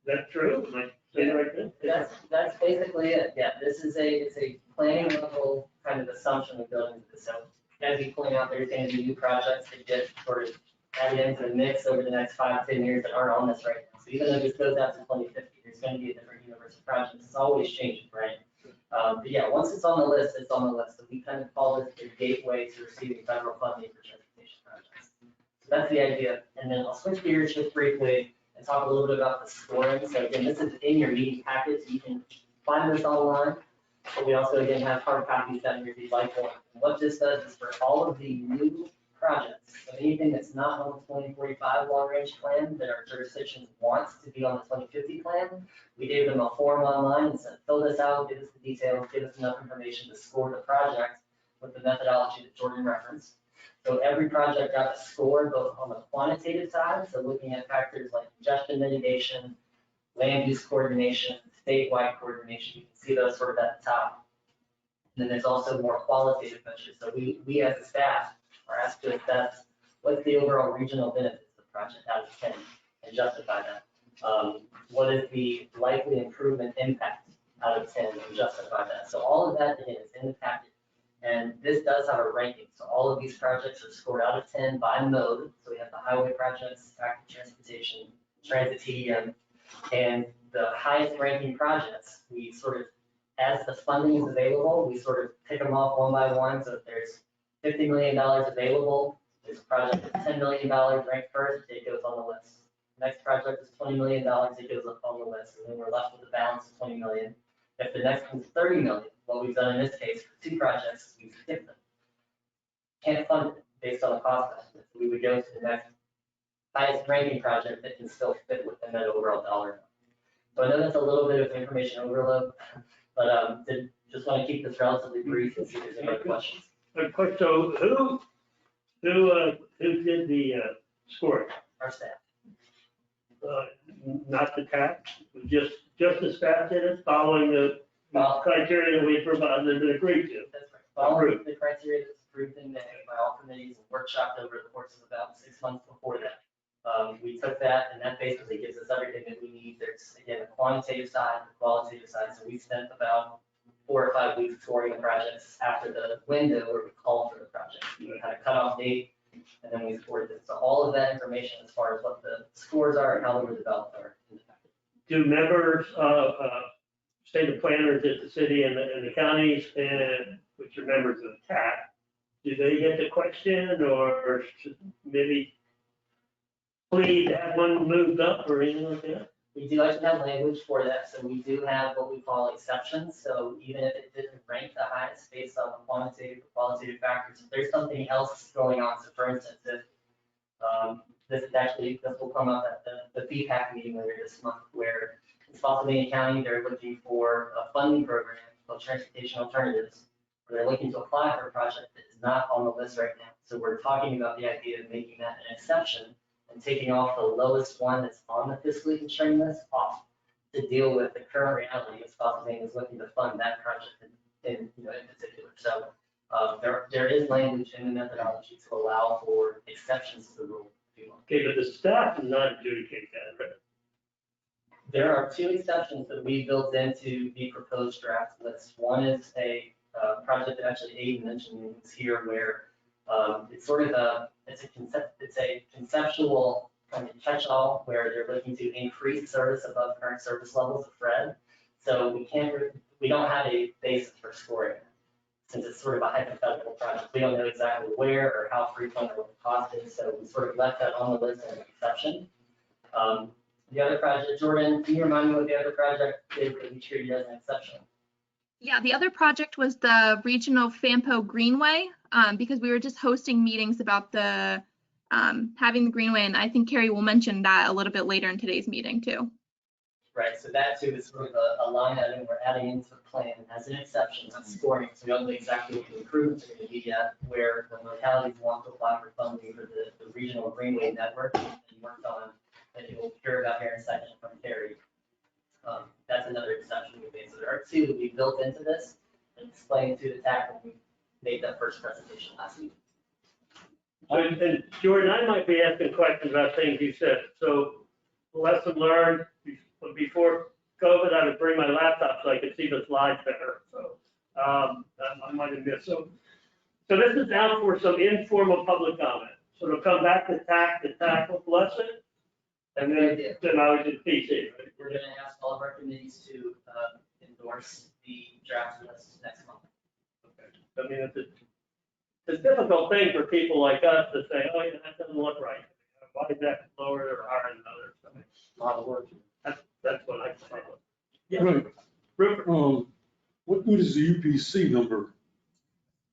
that's true? Am I saying the right thing? that's basically it. Yeah, this is it's a planning level kind of assumption we build into this. So as you point out, there's going to be new projects that get sort of added into the mix over the next 5 to 10 years that aren't on this right now. So even though this goes out to 2050, there's going to be a different universe of projects. It's always changing, right? But yeah, once it's on the list, it's on the list. So we kind of call this the gateway to receiving federal funding for transportation projects. So that's the idea. And then I'll switch gears just briefly and talk a little bit about the scoring. So again, this is in your meeting packets. You can find this online. But we also, again, have hard copies down here if you'd like one. And what this does is for all of the new projects, so anything that's not on the 2045 long-range plan that our jurisdiction wants to be on the 2050 plan, we gave them a form online and said, fill this out, give us the details, give us enough information to score the project with the methodology that Jordan referenced. So every project got a score both on the quantitative side, so looking at factors like congestion mitigation, land use coordination, statewide coordination. You can see those sort of at the top. And then there's also more qualitative measures. So we as a staff are asked to assess what's the overall regional benefits of the project out of 10 and justify that. What is the likely improvement impact out of 10 and justify that. So all of that, again, is in the packet. And this does have a ranking. So all of these projects are scored out of 10 by mode. So we have the highway projects, active transportation, transit TDM, and the highest ranking projects, we sort of, as the funding is available, we sort of pick them off one by one. So if there's $50 million available, there's a project that's $10 million ranked first, it goes on the list. Next project is $20 million, it goes up on the list, and then we're left with a balance of $20 million. If the next one's $30 million, what we've done in this case for 2 projects is we've skipped them. Can't fund it based on the cost estimate. We would go to the next highest ranking project that can still fit within that overall dollar. So I know that's a little bit of information overload, but just want to keep this relatively brief and see if there's any other questions. So who did the scoring? Our staff. Not the TAC, just the staff did it, following the criteria that we provided and agreed to. That's right. Following the criteria that's approved in May by all committees and workshopped over the course of about 6 months before that. We took that, and that basically gives us everything that we need. There's, again, a quantitative side, the qualitative side. So we spent about 4 or 5 weeks scoring the projects after the window where we called for the project. We had a cutoff date, and then we scored it. So all of that information as far as what the scores are and how they were developed are in the packet. Do members, say the planners at the city and the counties, and which are members of the TAC, do they get the question, or should maybe please have one moved up or anything like that? We do actually have language for that, so we do have what we call exceptions. So even if it didn't rank the highest based on quantitative or qualitative factors, if there's something else going on, so for instance, if this will come up at the BPAC meeting later this month, where in Spotsylvania County, they're looking for a funding program called Transportation Alternatives, where they're looking to apply for a project that is not on the list right now. So we're talking about the idea of making that an exception and taking off the lowest one that's on the fiscally constrained list off to deal with the current reality of Spotsylvania is looking to fund that project in particular. So there is language in the methodology to allow for exceptions to the rule. Okay, but the staff does not adjudicate that, right? There are 2 exceptions that we built into the proposed draft list. One is a project that actually Aiden mentioned is here, where it's sort of it's a conceptual kind of catch-all where they're looking to increase service above current service levels of FRED. So we don't have a basis for scoring since it's sort of a hypothetical project. We don't know exactly where or how frequent or what the cost is. So we sort of left that on the list as an exception. The other project, Jordan, can you remind me what the other project is that we treated as an exception? Yeah, the other project was the regional Fampo Greenway, because we were just hosting meetings about the having the Greenway, and I think Carrie will mention that a little bit later in today's meeting too. Right, so that too is sort of a line item we're adding into the plan as an exception, not scoring. So we don't know exactly what the improvements are going to be yet, where the localities want to apply for funding for the regional Greenway network and worked on, that you'll hear about here in a second from Carrie. That's another exception we made. So there are 2 that we built into this and explained to the TAC when we made that first presentation last week. And Jordan, I might be asking questions about things you said. So lesson learned, before COVID, I would bring my laptop so I could see the slides better. So I might have missed. So this is now for some informal public comment. So it'll come back to TAC, the TAC will bless it. And then I was in PC. Right? We're going to ask all of our committees to endorse the draft list next month. Okay. I mean, it's a difficult thing for people like us to say, oh, yeah, that doesn't look right. Why is that lower or higher than others? I mean, A lot of work. That's what I thought. Right. Rupert, What good is the UPC number?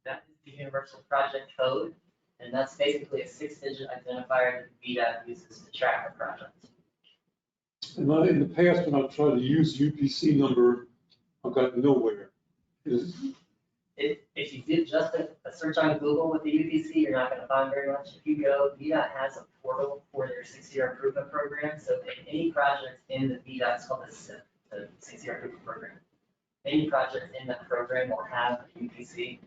That is the Universal Project Code, and that's basically a 6-digit identifier that VDOT uses to track a project. In the past, when I've tried to use the UPC number, I've got nowhere. If you did just a search on Google with the UPC, you're not gonna find very much. If you go, VDOT has a portal for their 6-year improvement program, so if any project in the VDOT, it's called the SIP, the 6-year improvement program. Any project in that program will have a UPC.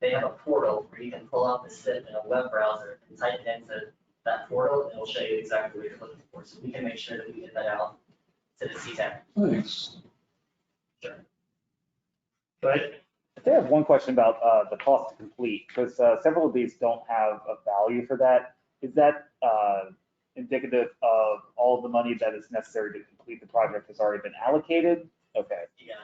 They have a portal where you can pull out the SIP in a web browser and type it into that portal, and it'll show you exactly what you're looking for. So we can make sure that we get that out to the CTAC. Thanks. Sure. but I do have one question about the cost to complete, because several of these don't have a value for that. Is that indicative of all of the money that is necessary to complete the project has already been allocated? Okay. Yeah.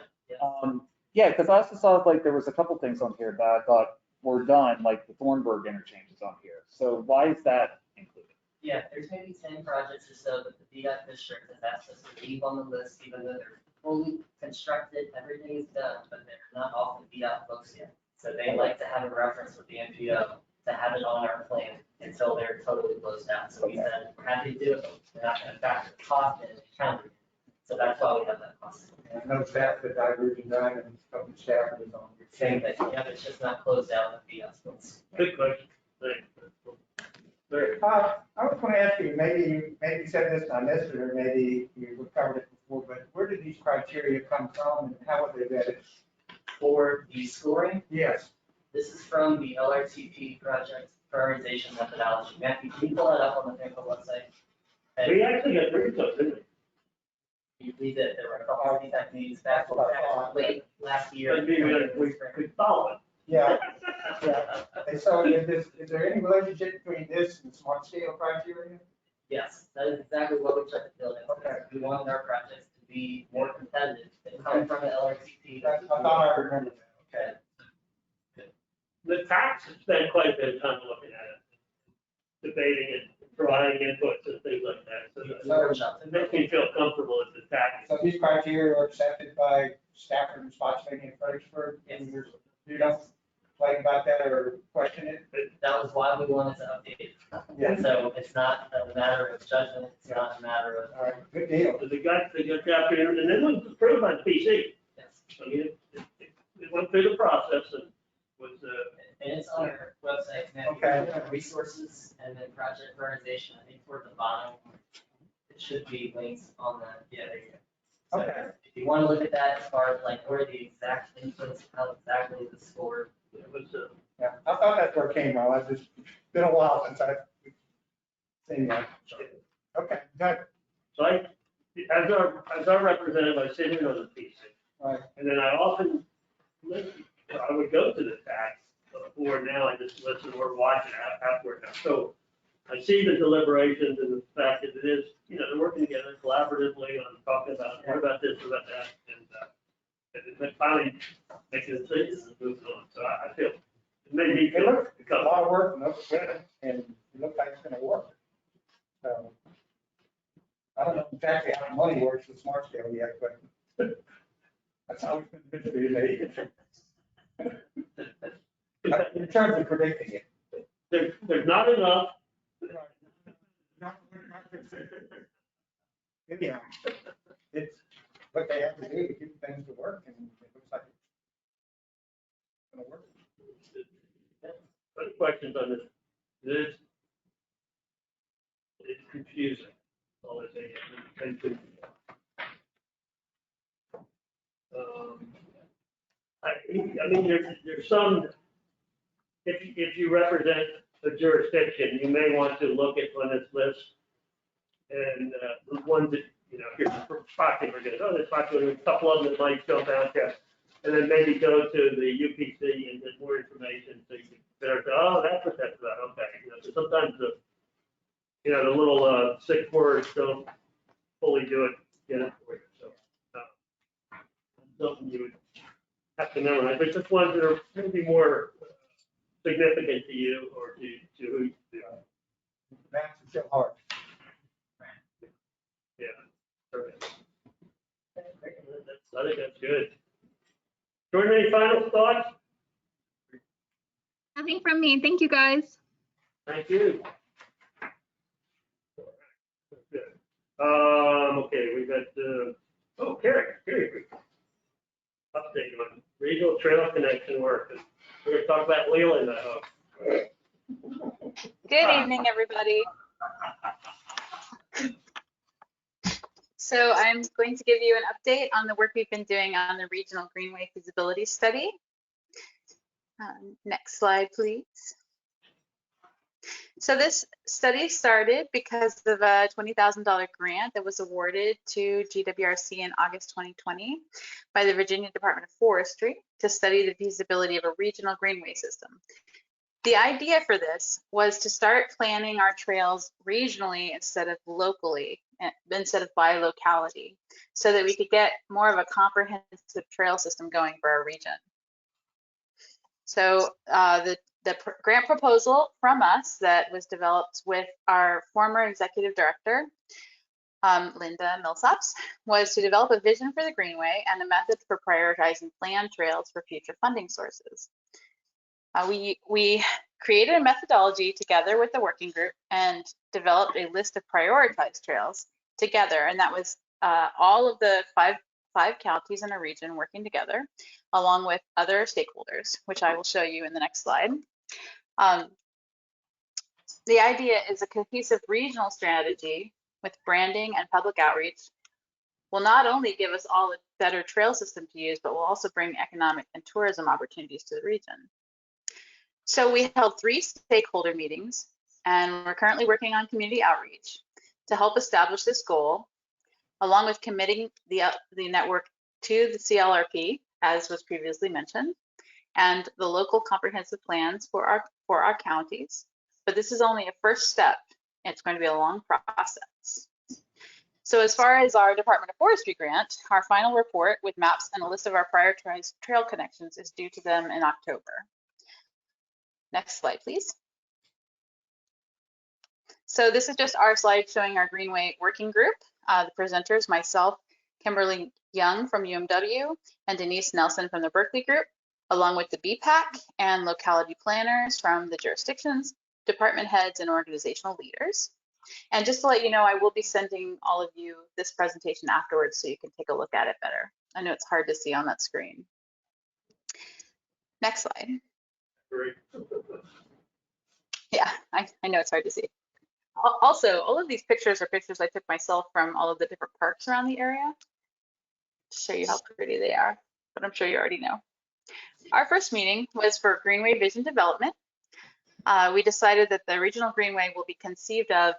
Yeah, because I also saw like there was a couple things on here that I thought were done, like the Thornburg Interchange is on here. So why is that included? Yeah, there's maybe 10 projects or so that the VDOT district has asked us to leave on the list, even though they're fully constructed, everything is done, but they're not off the VDOT books yet. So they like to have a reference with the NPO to have it on our plan until they're totally closed out. So we said, we're happy to do it, but we're not gonna factor the cost in the county. So that's why we have that cost. And I know Stafford, diversion done, and some Stafford is on. Same thing, yeah, it's just not closed out with VDOT books. good question. Thanks. Very. I was going to ask you, maybe you said this and I missed it, or maybe you covered it before, but where did these criteria come from and how are they vetted? For the scoring, Yes. this is from the LRTP project prioritization methodology. Matthew, can you pull that up on the Fampo website? We actually got three of those, didn't we? You read that there were a couple of these meetings back late last year. Maybe we could follow it. Yeah. And so is there any relationship between this and smart scale criteria? Yes, that is exactly what we tried to build in. Okay. We wanted our projects to be more competitive. They come from the LRTP. I thought I remembered that. Okay. The tax has spent quite a bit of time looking at it, debating it, providing inputs and things like that. So it makes me feel comfortable with the tax. So these criteria are accepted by Stafford and Spotsylvania and Fredericksburg? Yes. You don't like about that or question it? That was why we wanted to update it. Yeah. So it's not a matter of judgment, it's not a matter of. All right, good deal. So they got chapter, and it was approved by the PC. Yes. I mean, it went through the process and was, And it's on our website, Matthew. Okay. Resources and then project prioritization, I think toward the bottom, it should be links on that, yeah, there you go. So Okay. if you want to look at that as far as like where the exact inputs, how exactly the score. it was, Yeah, I thought that's where it came from. It's just been a while since I've seen that. Okay, got it. so as our representative, I sit in on the PC. Right. And then I often, I would go to the tax board now, I just listen or watch it afterward now. So I see the deliberations and the fact that it is, they're working together collaboratively on talking about, what about this, what about that, and then finally making decisions and moving on. So I feel, it made me It feel. looks, it's a lot of work and looks good, and it looks like it's gonna work. So, I don't know exactly how the money works with smart scale yet, but that's always been good to me. In terms of predicting it. There's not enough. Anyhow, it's what they have to do to keep things to work, and it looks like it's gonna work. Any questions on this? It's confusing. All I say. I mean, there's some, if you represent a jurisdiction, you may want to look at on this list and the ones that, here's the spot they were going, this spot, a couple of them that might jump out there. And then maybe go to the UPC and get more information so you can better say, oh, that's what that's about. Okay. So sometimes the little 6 words don't fully do it, for you. So something you would have to memorize, but just ones that are maybe more significant to you or to who you do. Maps are so hard. I think that's good. Jordan, any final thoughts? Nothing from me. Thank you, guys. Thank you. Good. Okay, we've got, Carrie, update on regional trail connection work. We're gonna talk about Leland, I hope. Good evening, everybody. So I'm going to give you an update on the work we've been doing on the Regional Greenway Feasibility Study. Next slide, please. So this study started because of a $20,000 grant that was awarded to GWRC in August 2020 by the Virginia Department of Forestry to study the feasibility of a regional greenway system. The idea for this was to start planning our trails regionally instead of locally, instead of by locality, so that we could get more of a comprehensive trail system going for our region. So the grant proposal from us that was developed with our former executive director, Linda Millsaps, was to develop a vision for the Greenway and a method for prioritizing planned trails for future funding sources. We created a methodology together with the working group and developed a list of prioritized trails together, and that was all of the five counties in a region working together, along with other stakeholders, which I will show you in the next slide. The idea is a cohesive regional strategy with branding and public outreach will not only give us all a better trail system to use, but will also bring economic and tourism opportunities to the region. So we held 3 stakeholder meetings, and we're currently working on community outreach to help establish this goal, along with committing the network to the CLRP, as was previously mentioned, and the local comprehensive plans for our counties. But this is only a first step. It's going to be a long process. So as far as our Department of Forestry grant, our final report with maps and a list of our prioritized trail connections is due to them in October. Next slide, please. So this is just our slide showing our Greenway working group. The presenters, myself, Kimberly Young from UMW, and Denise Nelson from the Berkeley group, along with the BPAC and locality planners from the jurisdictions, department heads, and organizational leaders. And just to let you know, I will be sending all of you this presentation afterwards so you can take a look at it better. I know it's hard to see on that screen. Next slide. Great. Yeah, I know it's hard to see. Also, all of these pictures are pictures I took myself from all of the different parks around the area to show you how pretty they are, but I'm sure you already know. Our first meeting was for Greenway Vision Development. We decided that the Regional Greenway will be conceived of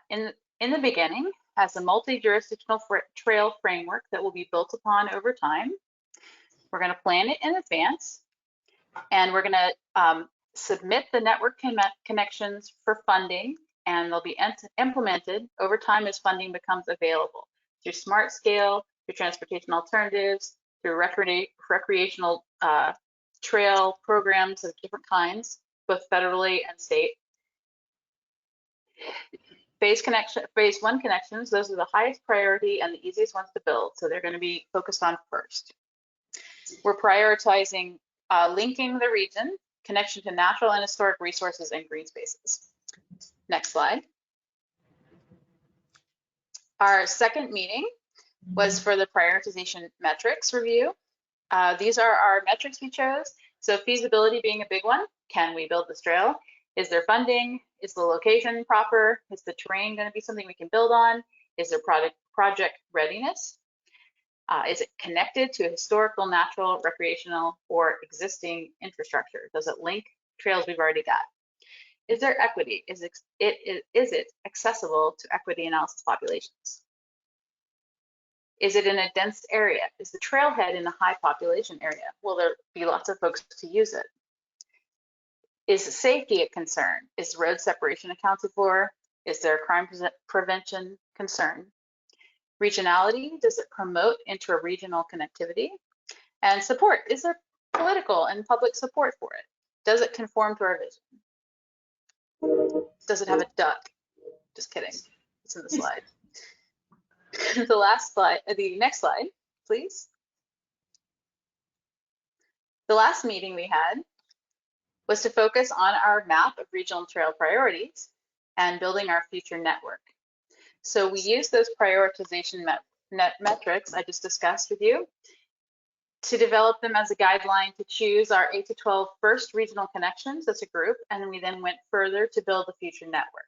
in the beginning as a multi-jurisdictional trail framework that will be built upon over time. We're going to plan it in advance, and we're going to submit the network connections for funding, and they'll be implemented over time as funding becomes available through smart scale, through transportation alternatives, through recreational trail programs of different kinds, both federally and state. Phase 1 connections, those are the highest priority and the easiest ones to build, so they're going to be focused on first. We're prioritizing linking the region, connection to natural and historic resources and green spaces. Next slide. Our second meeting was for the prioritization metrics review. These are our metrics we chose. So feasibility being a big one. Can we build this trail? Is there funding? Is the location proper? Is the terrain going to be something we can build on? Is there project readiness? Is it connected to historical, natural, recreational, or existing infrastructure? Does it link trails we've already got? Is there equity? Is it accessible to equity analysis populations? Is it in a dense area? Is the trailhead in a high population area? Will there be lots of folks to use it? Is safety a concern? Is road separation accounted for? Is there a crime prevention concern? Regionality, does it promote intra-regional connectivity? And support, is there political and public support for it? Does it conform to our vision? Does it have a duck? Just kidding, it's in the slide. The last slide, the next slide, please. The last meeting we had was to focus on our map of regional trail priorities and building our future network. So we used those prioritization metrics I just discussed with you to develop them as a guideline to choose our 8 to 12 first regional connections as a group, and then we went further to build the future network.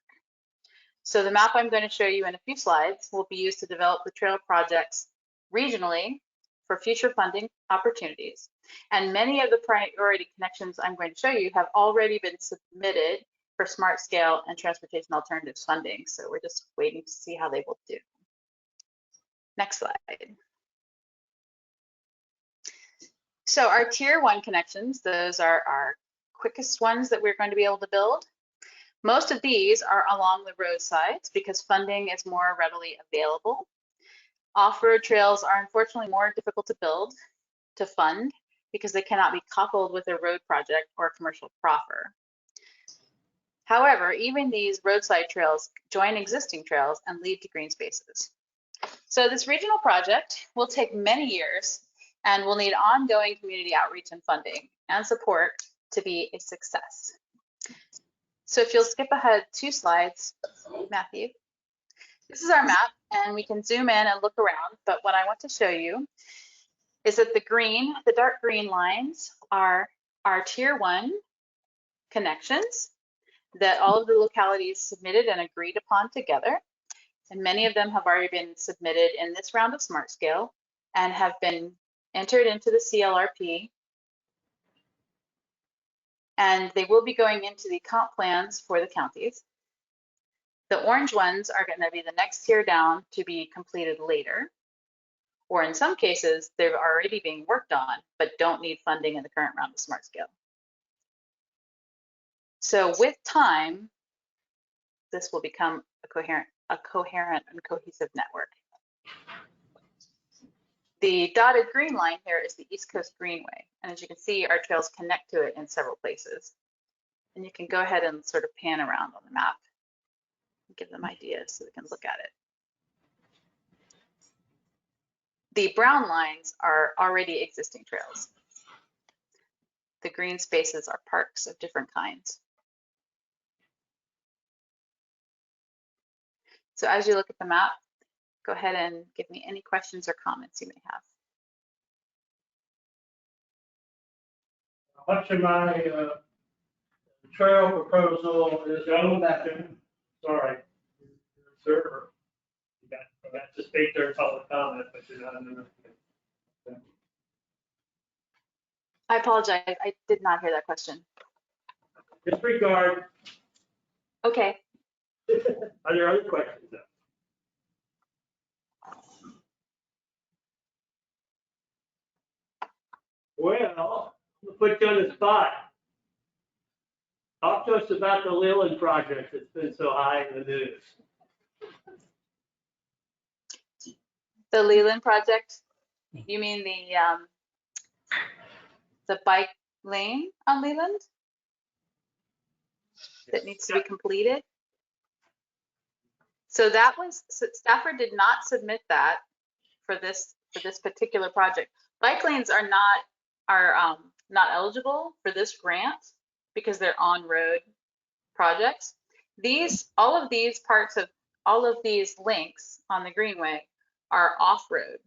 So the map I'm going to show you in a few slides will be used to develop the trail projects regionally for future funding opportunities. And many of the priority connections I'm going to show you have already been submitted for Smart Scale and Transportation Alternatives funding. So we're just waiting to see how they will do. Next slide. So our tier 1 connections, those are our quickest ones that we're going to be able to build. Most of these are along the roadsides because funding is more readily available. Off-road trails are unfortunately more difficult to build, to fund, because they cannot be coupled with a road project or a commercial proffer. However, even these roadside trails join existing trails and lead to green spaces. So this regional project will take many years and will need ongoing community outreach and funding and support to be a success. So if you'll skip ahead 2 slides, Matthew. This is our map, and we can zoom in and look around, but what I want to show you is that the dark green lines are our tier 1 connections that all of the localities submitted and agreed upon together. And many of them have already been submitted in this round of Smart Scale and have been entered into the CLRP. And they will be going into the comp plans for the counties. The orange ones are going to be the next tier down to be completed later. Or in some cases, they're already being worked on, but don't need funding in the current round of Smart Scale. So with time, this will become a coherent and cohesive network. The dotted green line here is the East Coast Greenway. And as you can see, our trails connect to it in several places. And you can go ahead and sort of pan around on the map and give them ideas so they can look at it. The brown lines are already existing trails. The green spaces are parks of different kinds. So as you look at the map, go ahead and give me any questions or comments you may have. Much of my trail proposal is sorry, sir. You got to speak there in public comment, but you're not in the. I apologize. I did not hear that question. Disregard. Okay. Are there other questions? Well, we'll put you on the spot. Talk to us about the Leland Project that's been so high in the news. The Leland Project? You mean the bike lane on Leland that needs to be completed? So Stafford did not submit that for this particular project. Bike lanes are not eligible for this grant because they're on-road projects. All of these links on the Greenway are off-road.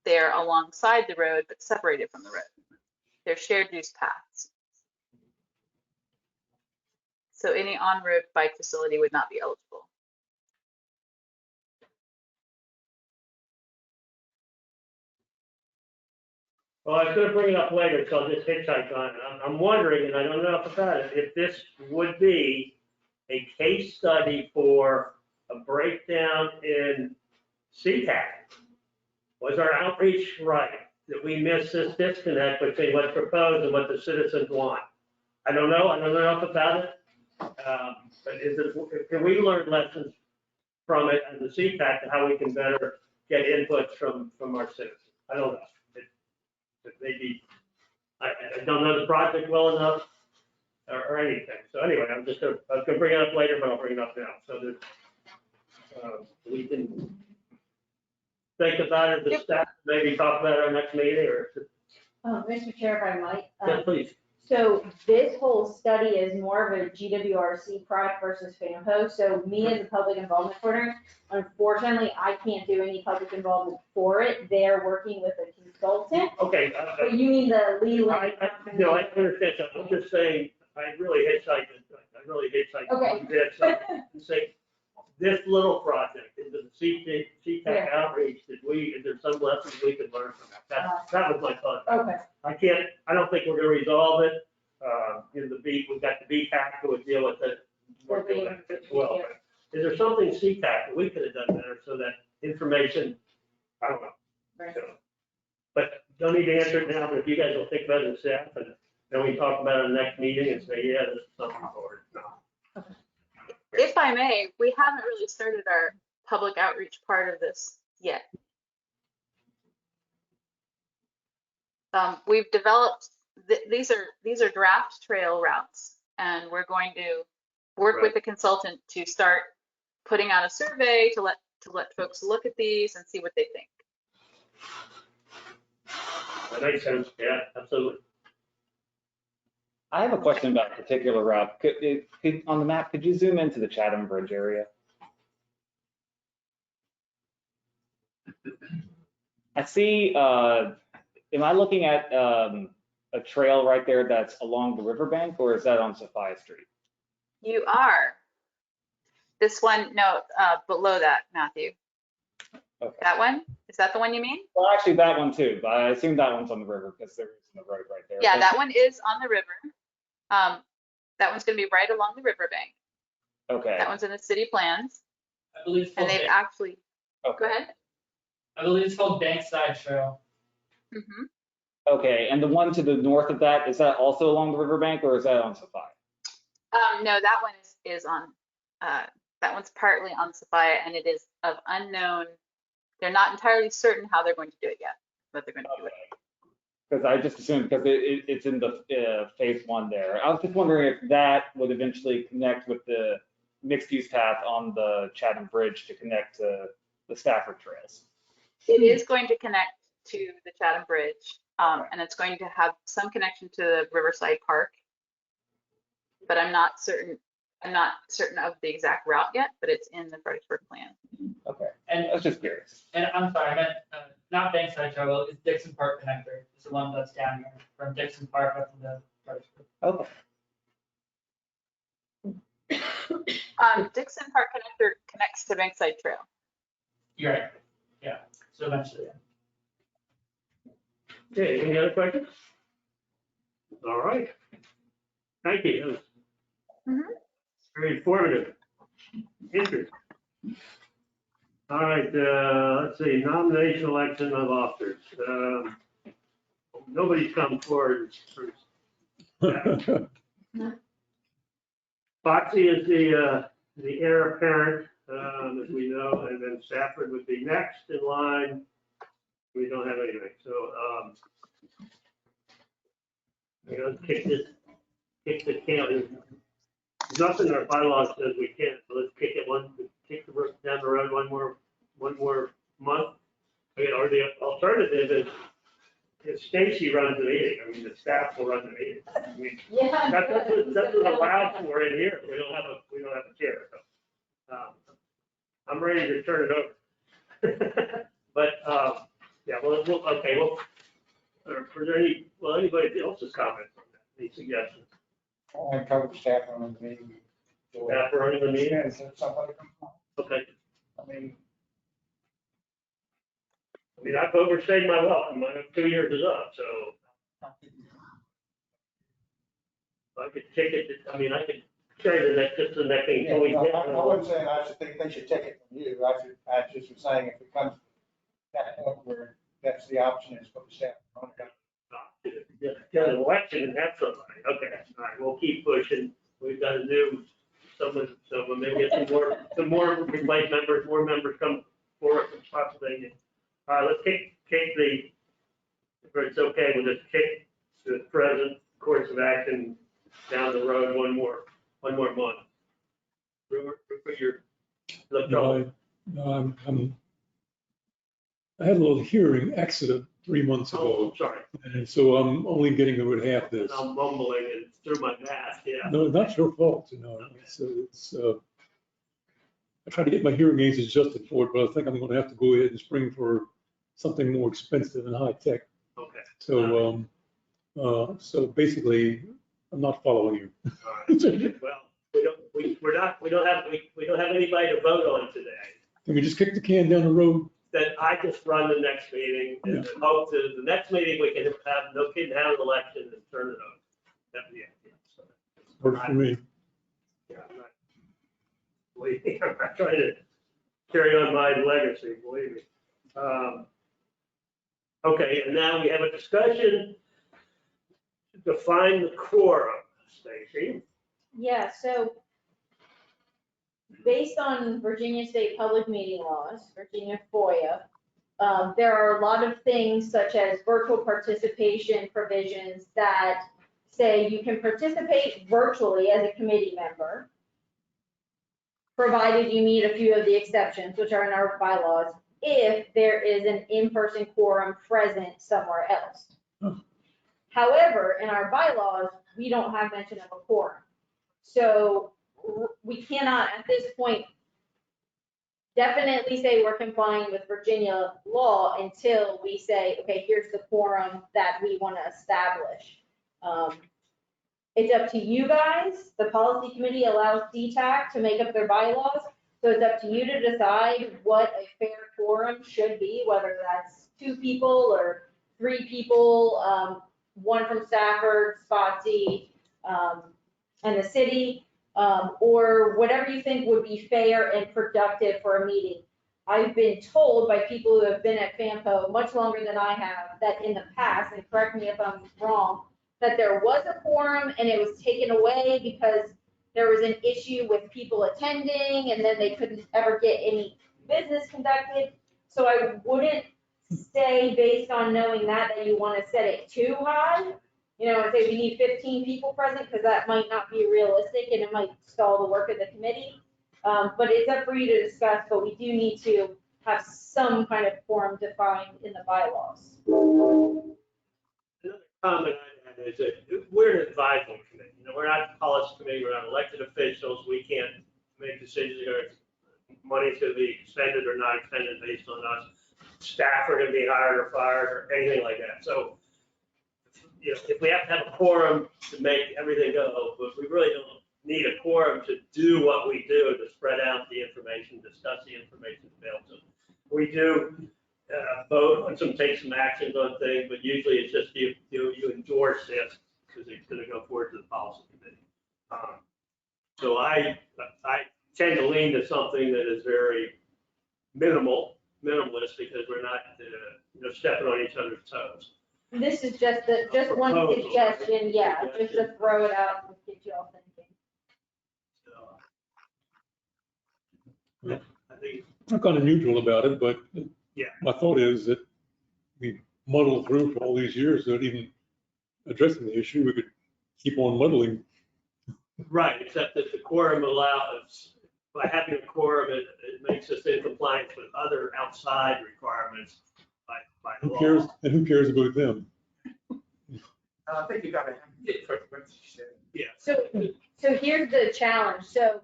They're alongside the road but separated from the road. They're shared use paths. So any on-road bike facility would not be eligible. Well, I was going to bring it up later, so I'll just hitchhike on it. I'm wondering, and I don't know about it, if this would be a case study for a breakdown in CPAC. Was our outreach right? That we missed this disconnect between what's proposed and what the citizens want? I don't know enough about it. But can we learn lessons from it and the CPAC and how we can better get inputs from our citizens? I don't know. Maybe I don't know the project well enough or anything. So anyway, I was going to bring it up later, but I'll bring it up now. So that we can think about it, the staff, maybe talk about it our next meeting, or, Mr. Chair, if I might. yeah, please. So this whole study is more of a GWRC product versus Fampo. So me as a public involvement coordinator, unfortunately, I can't do any public involvement for it. They're working with a consultant. Okay. But you mean the Leland? No, I understand that. I'm just saying, I really hitchhiked. Okay. And say, this little project, is it the CTEC outreach, is there some lessons we could learn from that? That was my thought. Okay. I don't think we're gonna resolve it. We've got the BPAC who would deal with it. We're doing that as well. Is there something CTAC that we could have done better so that information, I don't know. Right. So, but don't need to answer it now, but if you guys will think about it as staff, and then we talk about it in the next meeting and say, yeah, this is something forward. No. If I may, we haven't really started our public outreach part of this yet. We've developed, these are draft trail routes, and we're going to work with the consultant to start putting out a survey to let folks look at these and see what they think. That makes sense. Yeah, absolutely. I have a question about a particular route. On the map, could you zoom into the Chatham Bridge area? I see, am I looking at a trail right there that's along the riverbank, or is that on Sophia Street? You are. This one, no, below that, Matthew. Okay. That one? Is that the one you mean? Well, actually, that one too, but I assume that one's on the river because there is no road right there. Yeah, that one is on the river. That one's going to be right along the riverbank. Okay. That one's in the city plans, I believe it's and called, they've actually, Okay. go ahead. I believe it's called Bankside Trail. Mhm. Okay, and the one to the north of that, is that also along the riverbank, or is that on Sophia? No, that one is on, that one's partly on Sophia, and it is of unknown. They're not entirely certain how they're going to do it yet, but they're going to do it. Because I just assumed, because it's in the phase one there. I was just wondering if that would eventually connect with the mixed use path on the Chatham Bridge to connect to the Stafford trails. It is going to connect to the Chatham Bridge, and it's going to have some connection to the Riverside Park. But I'm not certain of the exact route yet, but it's in the Fredericksburg plan. Okay, And I was just curious. And I'm sorry, I meant not Bankside Trail, it's Dickson Park Connector. It's the one that's down here from Dickson Park up to the Fredericksburg. Okay. Dickson Park Connector connects to Bankside Trail. You're right. Yeah. So eventually. Yeah. Okay, any other questions? All right. Thank you. That was very informative. Interesting. All right, let's see, nomination election of officers. Nobody's come forward. Foxy is the heir apparent, as we know, and then Stafford would be next in line. We don't have anything, so we're gonna kick the can. Nothing in our bylaws says we can't, so let's kick the down the road one more month. Or the alternative is if Stacy runs the meeting, I mean, the staff will run the meeting. I mean, Yeah. that's what's allowed for in here. We don't have a chair. So, I'm ready to turn it over. But, yeah, anybody else's comments on that, any suggestions? I covered staff on the meeting. Staff running the meeting? Yeah, so somebody come on. Okay. I mean, I've overstayed my welcome. My 2 years is up, so I could take it, I could carry the next thing. yeah, I wouldn't say I should think they should take it from you. I just was saying if it comes to that point where that's the option is for the staff. Get an election and have somebody. Okay, all right, we'll keep pushing. We've got to do someone maybe get some more replace members, more members come forward from Pennsylvania. All right, let's kick if it's okay, we'll just kick the present course of action down the road one more month. Rupert, No, I'm I had a little hearing accident 3 months Oh, ago, sorry. and so I'm only getting about half this. And I'm mumbling and through my mask, yeah. No, not your fault, you know. I tried to get my hearing aids adjusted for it, but I think I'm going to have to go ahead and spring for something more expensive and high tech. Okay. So, so basically, I'm not following you. All right. Well, we don't have anybody to vote on today. Can we just kick the can down the road? That I just run the next meeting and then hope that the next meeting we can have no kid have an election and turn it over. That'd be it. So, Works for me. yeah, I'm not trying to carry on my legacy, believe me. Okay, and now we have a discussion to define the quorum, Stacy. Yeah, so based on Virginia State Public Meeting Laws, Virginia FOIA, there are a lot of things such as virtual participation provisions that say you can participate virtually as a committee member, provided you meet a few of the exceptions, which are in our bylaws, if there is an in-person quorum present somewhere else. However, in our bylaws, we don't have mention of a quorum. So we cannot, at this point, definitely say we're complying with Virginia law until we say, okay, here's the quorum that we want to establish. It's up to you guys. The policy committee allows DTAC to make up their bylaws. So it's up to you to decide what a fair quorum should be, whether that's 2 people or 3 people, 1 from Stafford, Spotsy, and the city, or whatever you think would be fair and productive for a meeting. I've been told by people who have been at Fampo much longer than I have that in the past, and correct me if I'm wrong, that there was a quorum and it was taken away because there was an issue with people attending and then they couldn't ever get any business conducted. So I wouldn't say based on knowing that you want to set it too high, you know, and say we need 15 people present because that might not be realistic and it might stall the work of the committee. But it's up for you to discuss, but we do need to have some kind of quorum defined in the bylaws. Another comment I had is that we're an advisory committee. You know, we're not a policy committee, we're not elected officials. We can't make decisions or money's going to be expended or not expended based on us. Staff are going to be hired or fired or anything like that. So, you know, if we have to have a quorum to make everything go, but we really don't need a quorum to do what we do, to spread out the information, discuss the information available. We do vote on take some actions on things, but usually it's just you endorse this because it's going to go forward to the policy committee. So I tend to lean to something that is very minimalist because we're not stepping on each other's toes. This is just one suggestion, yeah, just to throw it out and get you all thinking. So, I think, I'm kind of neutral about it, but yeah, my thought is that we muddled through for all these years without even addressing the issue. We could keep on muddling. right, except that the quorum allows, by having a quorum, it makes us in compliance with other outside requirements by Who law. cares? And who cares about them? I think you gotta have it for what you said. Yeah. So here's the challenge. So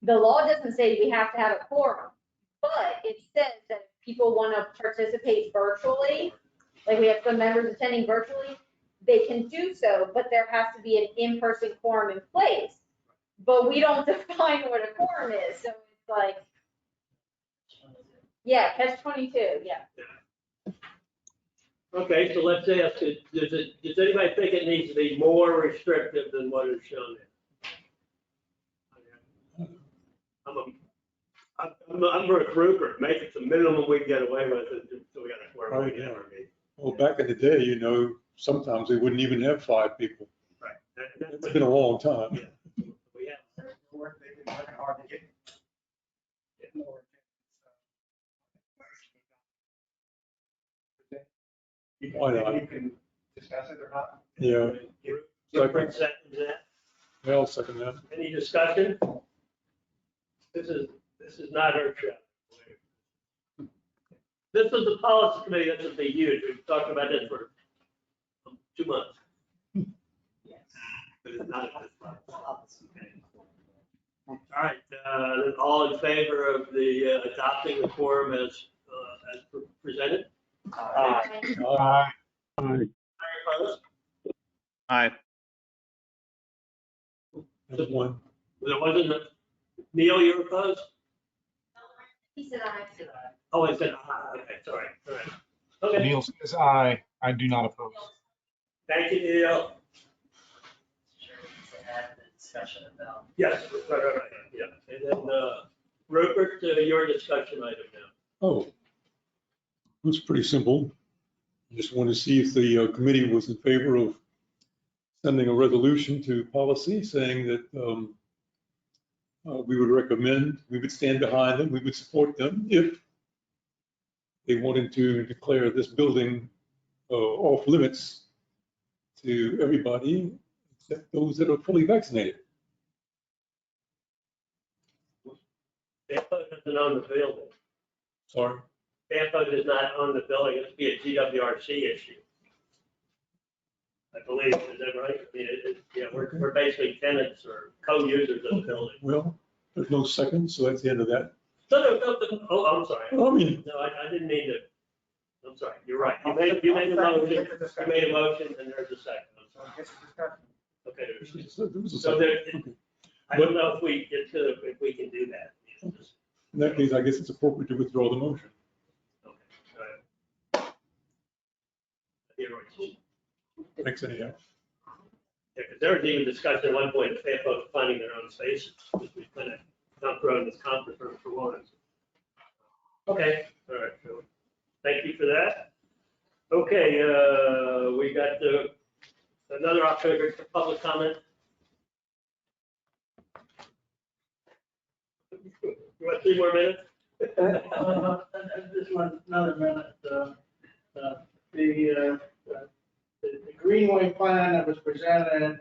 the law doesn't say we have to have a quorum, but it says that if people want to participate virtually, like we have some members attending virtually, they can do so, but there has to be an in-person quorum in place. But we don't define what a quorum is, so it's like, yeah, catch-22, yeah. Okay, so let's ask, does anybody think it needs to be more restrictive than what is shown there? I'm Rick Rupert, make it the minimum we can get away with it, so we got a quorum. Right, yeah. Well, back in the day, you know, sometimes they wouldn't even have 5 people. Right. It's been a long time. Yeah. We have. They've been working hard to get. More. Why not? You can discuss it or not. Yeah. Rupert second that. Yeah, I'll second that. Any discussion? This is not earth shattering. This was the policy committee that was being used. We've talked about this for 2 months. Yes. But it's not at this time. All right, all in favor of the adopting the form as presented? Aye. Opposed? Aye. That's one. There wasn't, Neil, you're opposed? He said aye. Oh, I said aye. Okay, sorry. All right. Okay, Neil says aye. I do not oppose. thank you, Neil. Sure, to add the discussion about. Yes, right, yeah. And then Rupert, your discussion item now. Oh, it was pretty simple. Just wanted to see if the committee was in favor of sending a resolution to policy saying that we would recommend, we would stand behind them, we would support them if they wanted to declare this building off limits to everybody except those that are fully vaccinated. Fampo doesn't own the building. Sorry. Fampo does not own the building. It's be a GWRC issue. I believe, is that right? I mean, yeah, we're basically tenants or co-users of the building. Well, there's no second, so that's the end of that. No, oh, I'm sorry. I mean, No, I didn't mean to. I'm sorry, you're right. You made a motion, you made a motion, and there's a second. I'm sorry. Okay, there was a so second. there, Okay. I don't know if we can do that. In that case, I guess it's appropriate to withdraw the motion. Okay, all right. You're right. Thanks anyhow. Yeah, because there was even discussion at one point of Fampo finding their own spaces, because we kind of not growing this conference room for one. Okay, all right, so thank you for that. Okay, we got another opportunity for public comment. You want 3 more minutes? This one, another minute. The Greenway plan that was presented,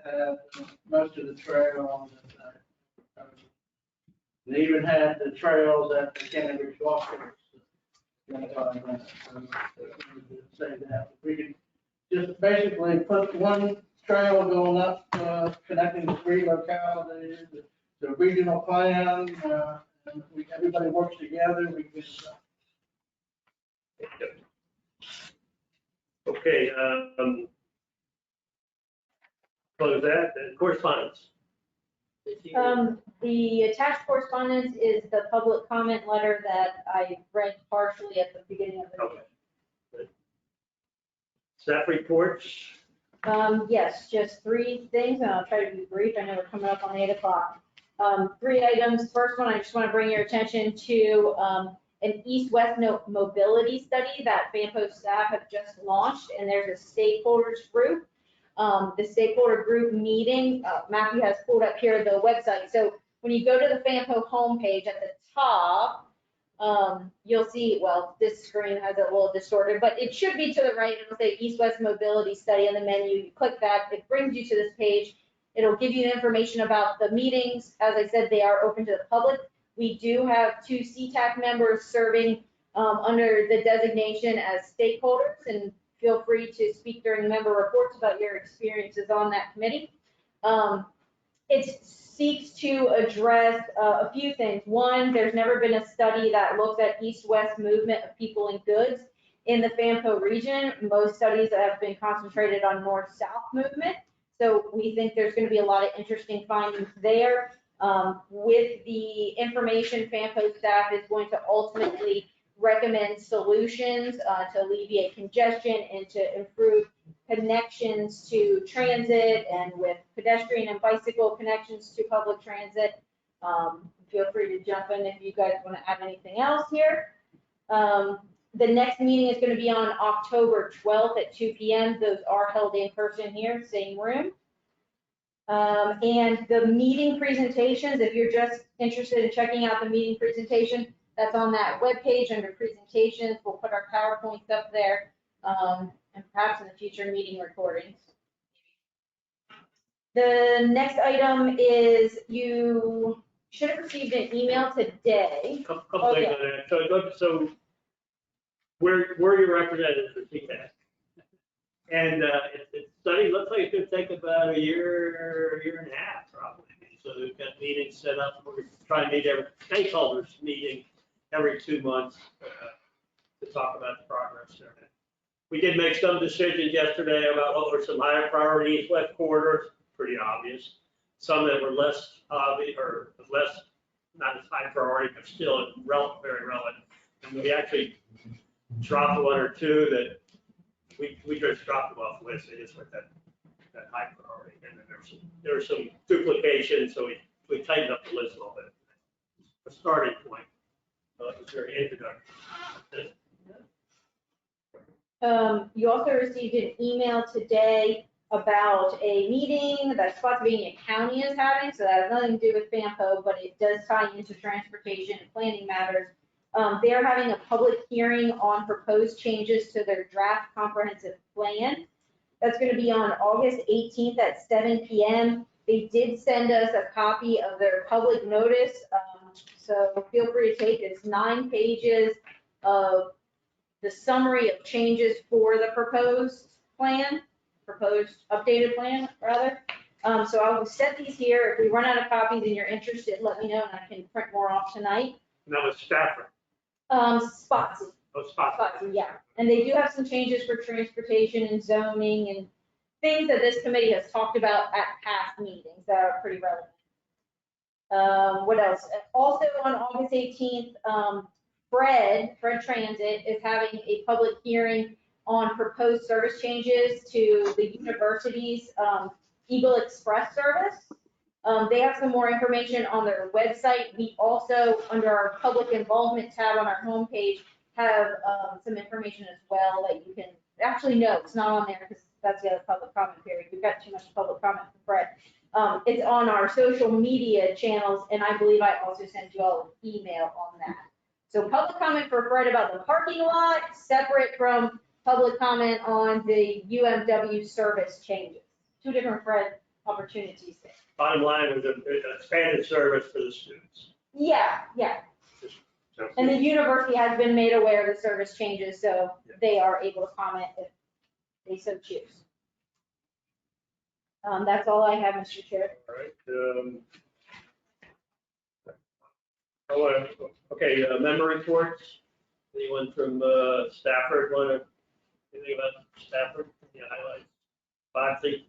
most of the trails, they even had the trails at the Kennedy Walkers. Say that. We could just basically put one trail going up, connecting the 3 localities, the regional plan, and everybody works together, we can. Okay, close that, and correspondence. The attached correspondence is the public comment letter that I read partially at the beginning of the meeting. Okay. Staff reports. Yes, just 3 things, and I'll try to be brief. I know we're coming up on 8 o'clock. 3 items. First one, I just want to bring your attention to an east-west mobility study that Fampo staff have just launched, and there's a stakeholders group. The stakeholder group meeting, Matthew has pulled up here the website. So when you go to the Fampo homepage at the top, you'll see, well, this screen has it a little distorted, but it should be to the right. It'll say East-West Mobility Study in the menu. You click that, it brings you to this page. It'll give you information about the meetings. As I said, they are open to the public. We do have 2 CTAC members serving under the designation as stakeholders, and feel free to speak during member reports about your experiences on that committee. It seeks to address a few things. One, there's never been a study that looks at east-west movement of people and goods in the Fampo region. Most studies have been concentrated on north-south movement. So we think there's going to be a lot of interesting findings there. With the information, Fampo staff is going to ultimately recommend solutions to alleviate congestion and to improve connections to transit, and with pedestrian and bicycle connections to public transit. Feel free to jump in if you guys want to add anything else here. The next meeting is going to be on October 12th at 2 p.m. Those are held in person here, same room. And the meeting presentations, if you're just interested in checking out the meeting presentation, that's on that webpage under presentations. We'll put our PowerPoints up there, and perhaps in the future meeting recordings. The next item is you should have received an email today. Couple things on that. So we're your representatives for CTAC. And it's study looks like it could take about a year and a half probably. So we've got meetings set up. We're trying to meet every stakeholders meeting every 2 months to talk about the progress there. We did make some decisions yesterday about what were some higher priorities, west corridors, pretty obvious. Some that were less obvious or less, not as high priority, but still very relevant. And we actually dropped one or two that we just dropped them off the list. They just went that high priority. And then there was some duplication, so we tightened up the list a little bit. A starting point. It was very introductory. You also received an email today about a meeting that Spotsylvania County is having, so that has nothing to do with Fampo, but it does tie into transportation and planning matters. They are having a public hearing on proposed changes to their draft comprehensive plan. That's going to be on August 18th at 7 p.m. They did send us a copy of their public notice, so feel free to take it. It's 9 pages of the summary of changes for the proposed updated plan, rather. So I'll set these here. If we run out of copies and you're interested, let me know and I can print more off tonight. And that was Stafford. Spots. Oh, Spots. Yeah, and they do have some changes for transportation and zoning and things that this committee has talked about at past meetings that are pretty relevant. What else? Also on August 18th, Fred Transit is having a public hearing on proposed service changes to the university's Eagle Express service. They have some more information on their website. We also, under our public involvement tab on our homepage, have some information as well that you can, actually no, it's not on there because that's the other public comment period. We've got too much public comment for Fred. It's on our social media channels, and I believe I also sent you all an email on that. So public comment for Fred about the parking lot, separate from public comment on the UMW service changes. Two different Fred opportunities there. Bottom line was an expanded service for the students. Yeah. And the university has been made aware of the service changes, so they are able to comment if they so choose. That's all I have, Mr. Chair. All right. Okay, member reports. Anyone from Stafford want to, anything about Stafford? Yeah, highlights. Botsy.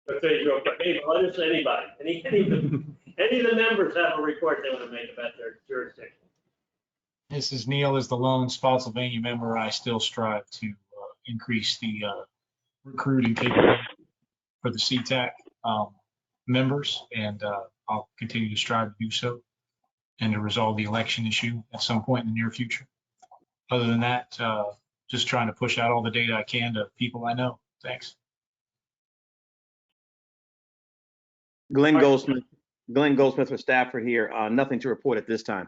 Okay, real quick. Hey, let us anybody. Any of the members have a report they want to make about their jurisdiction? This is Neil, as the lone Spotsylvania member. I still strive to increase the recruiting capability for the CTAC members, and I'll continue to strive to do so and to resolve the election issue at some point in the near future. Other than that, just trying to push out all the data I can to people I know. Thanks. Glenn Goldsmith with Stafford here. Nothing to report at this time.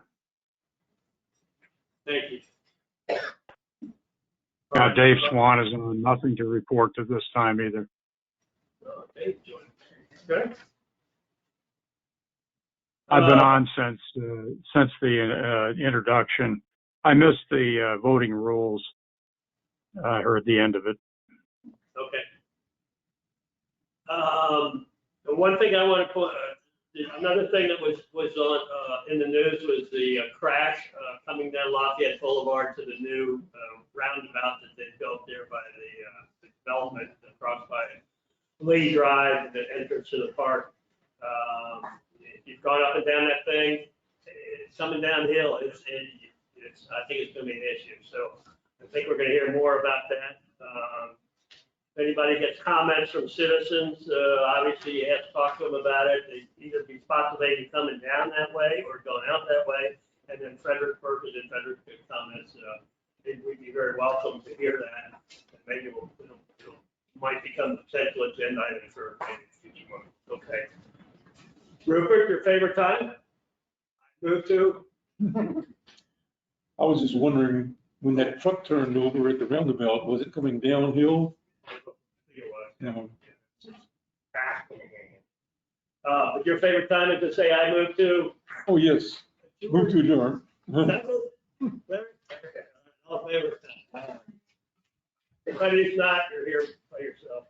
Thank you. Dave Swan is on. Nothing to report at this time either. Okay, good. I've been on since the introduction. I missed the voting rules. I heard the end of it. Okay. The one thing I want to put, another thing that was on in the news was the crash coming down Lafayette Boulevard to the new roundabout that they built there by the development across by Lee Drive, the entrance to the park. If you've gone up and down that thing, it's coming downhill. I think it's going to be an issue. So I think we're going to hear more about that. If anybody gets comments from citizens, obviously you have to talk to them about it. They either be Spotsylvania coming down that way or going out that way. And then Fredericksburg and Frederick good comments. We'd be very welcome to hear that. And maybe it might become a potential agenda item for maybe future month. Okay. Rupert, your favorite time? Move to? I was just wondering, when that truck turned over at the roundabout, was it coming downhill? No. But your favorite time is to say, I move to? Oh, yes. Move to adjourn. All favorite time. But if not, you're here by yourself.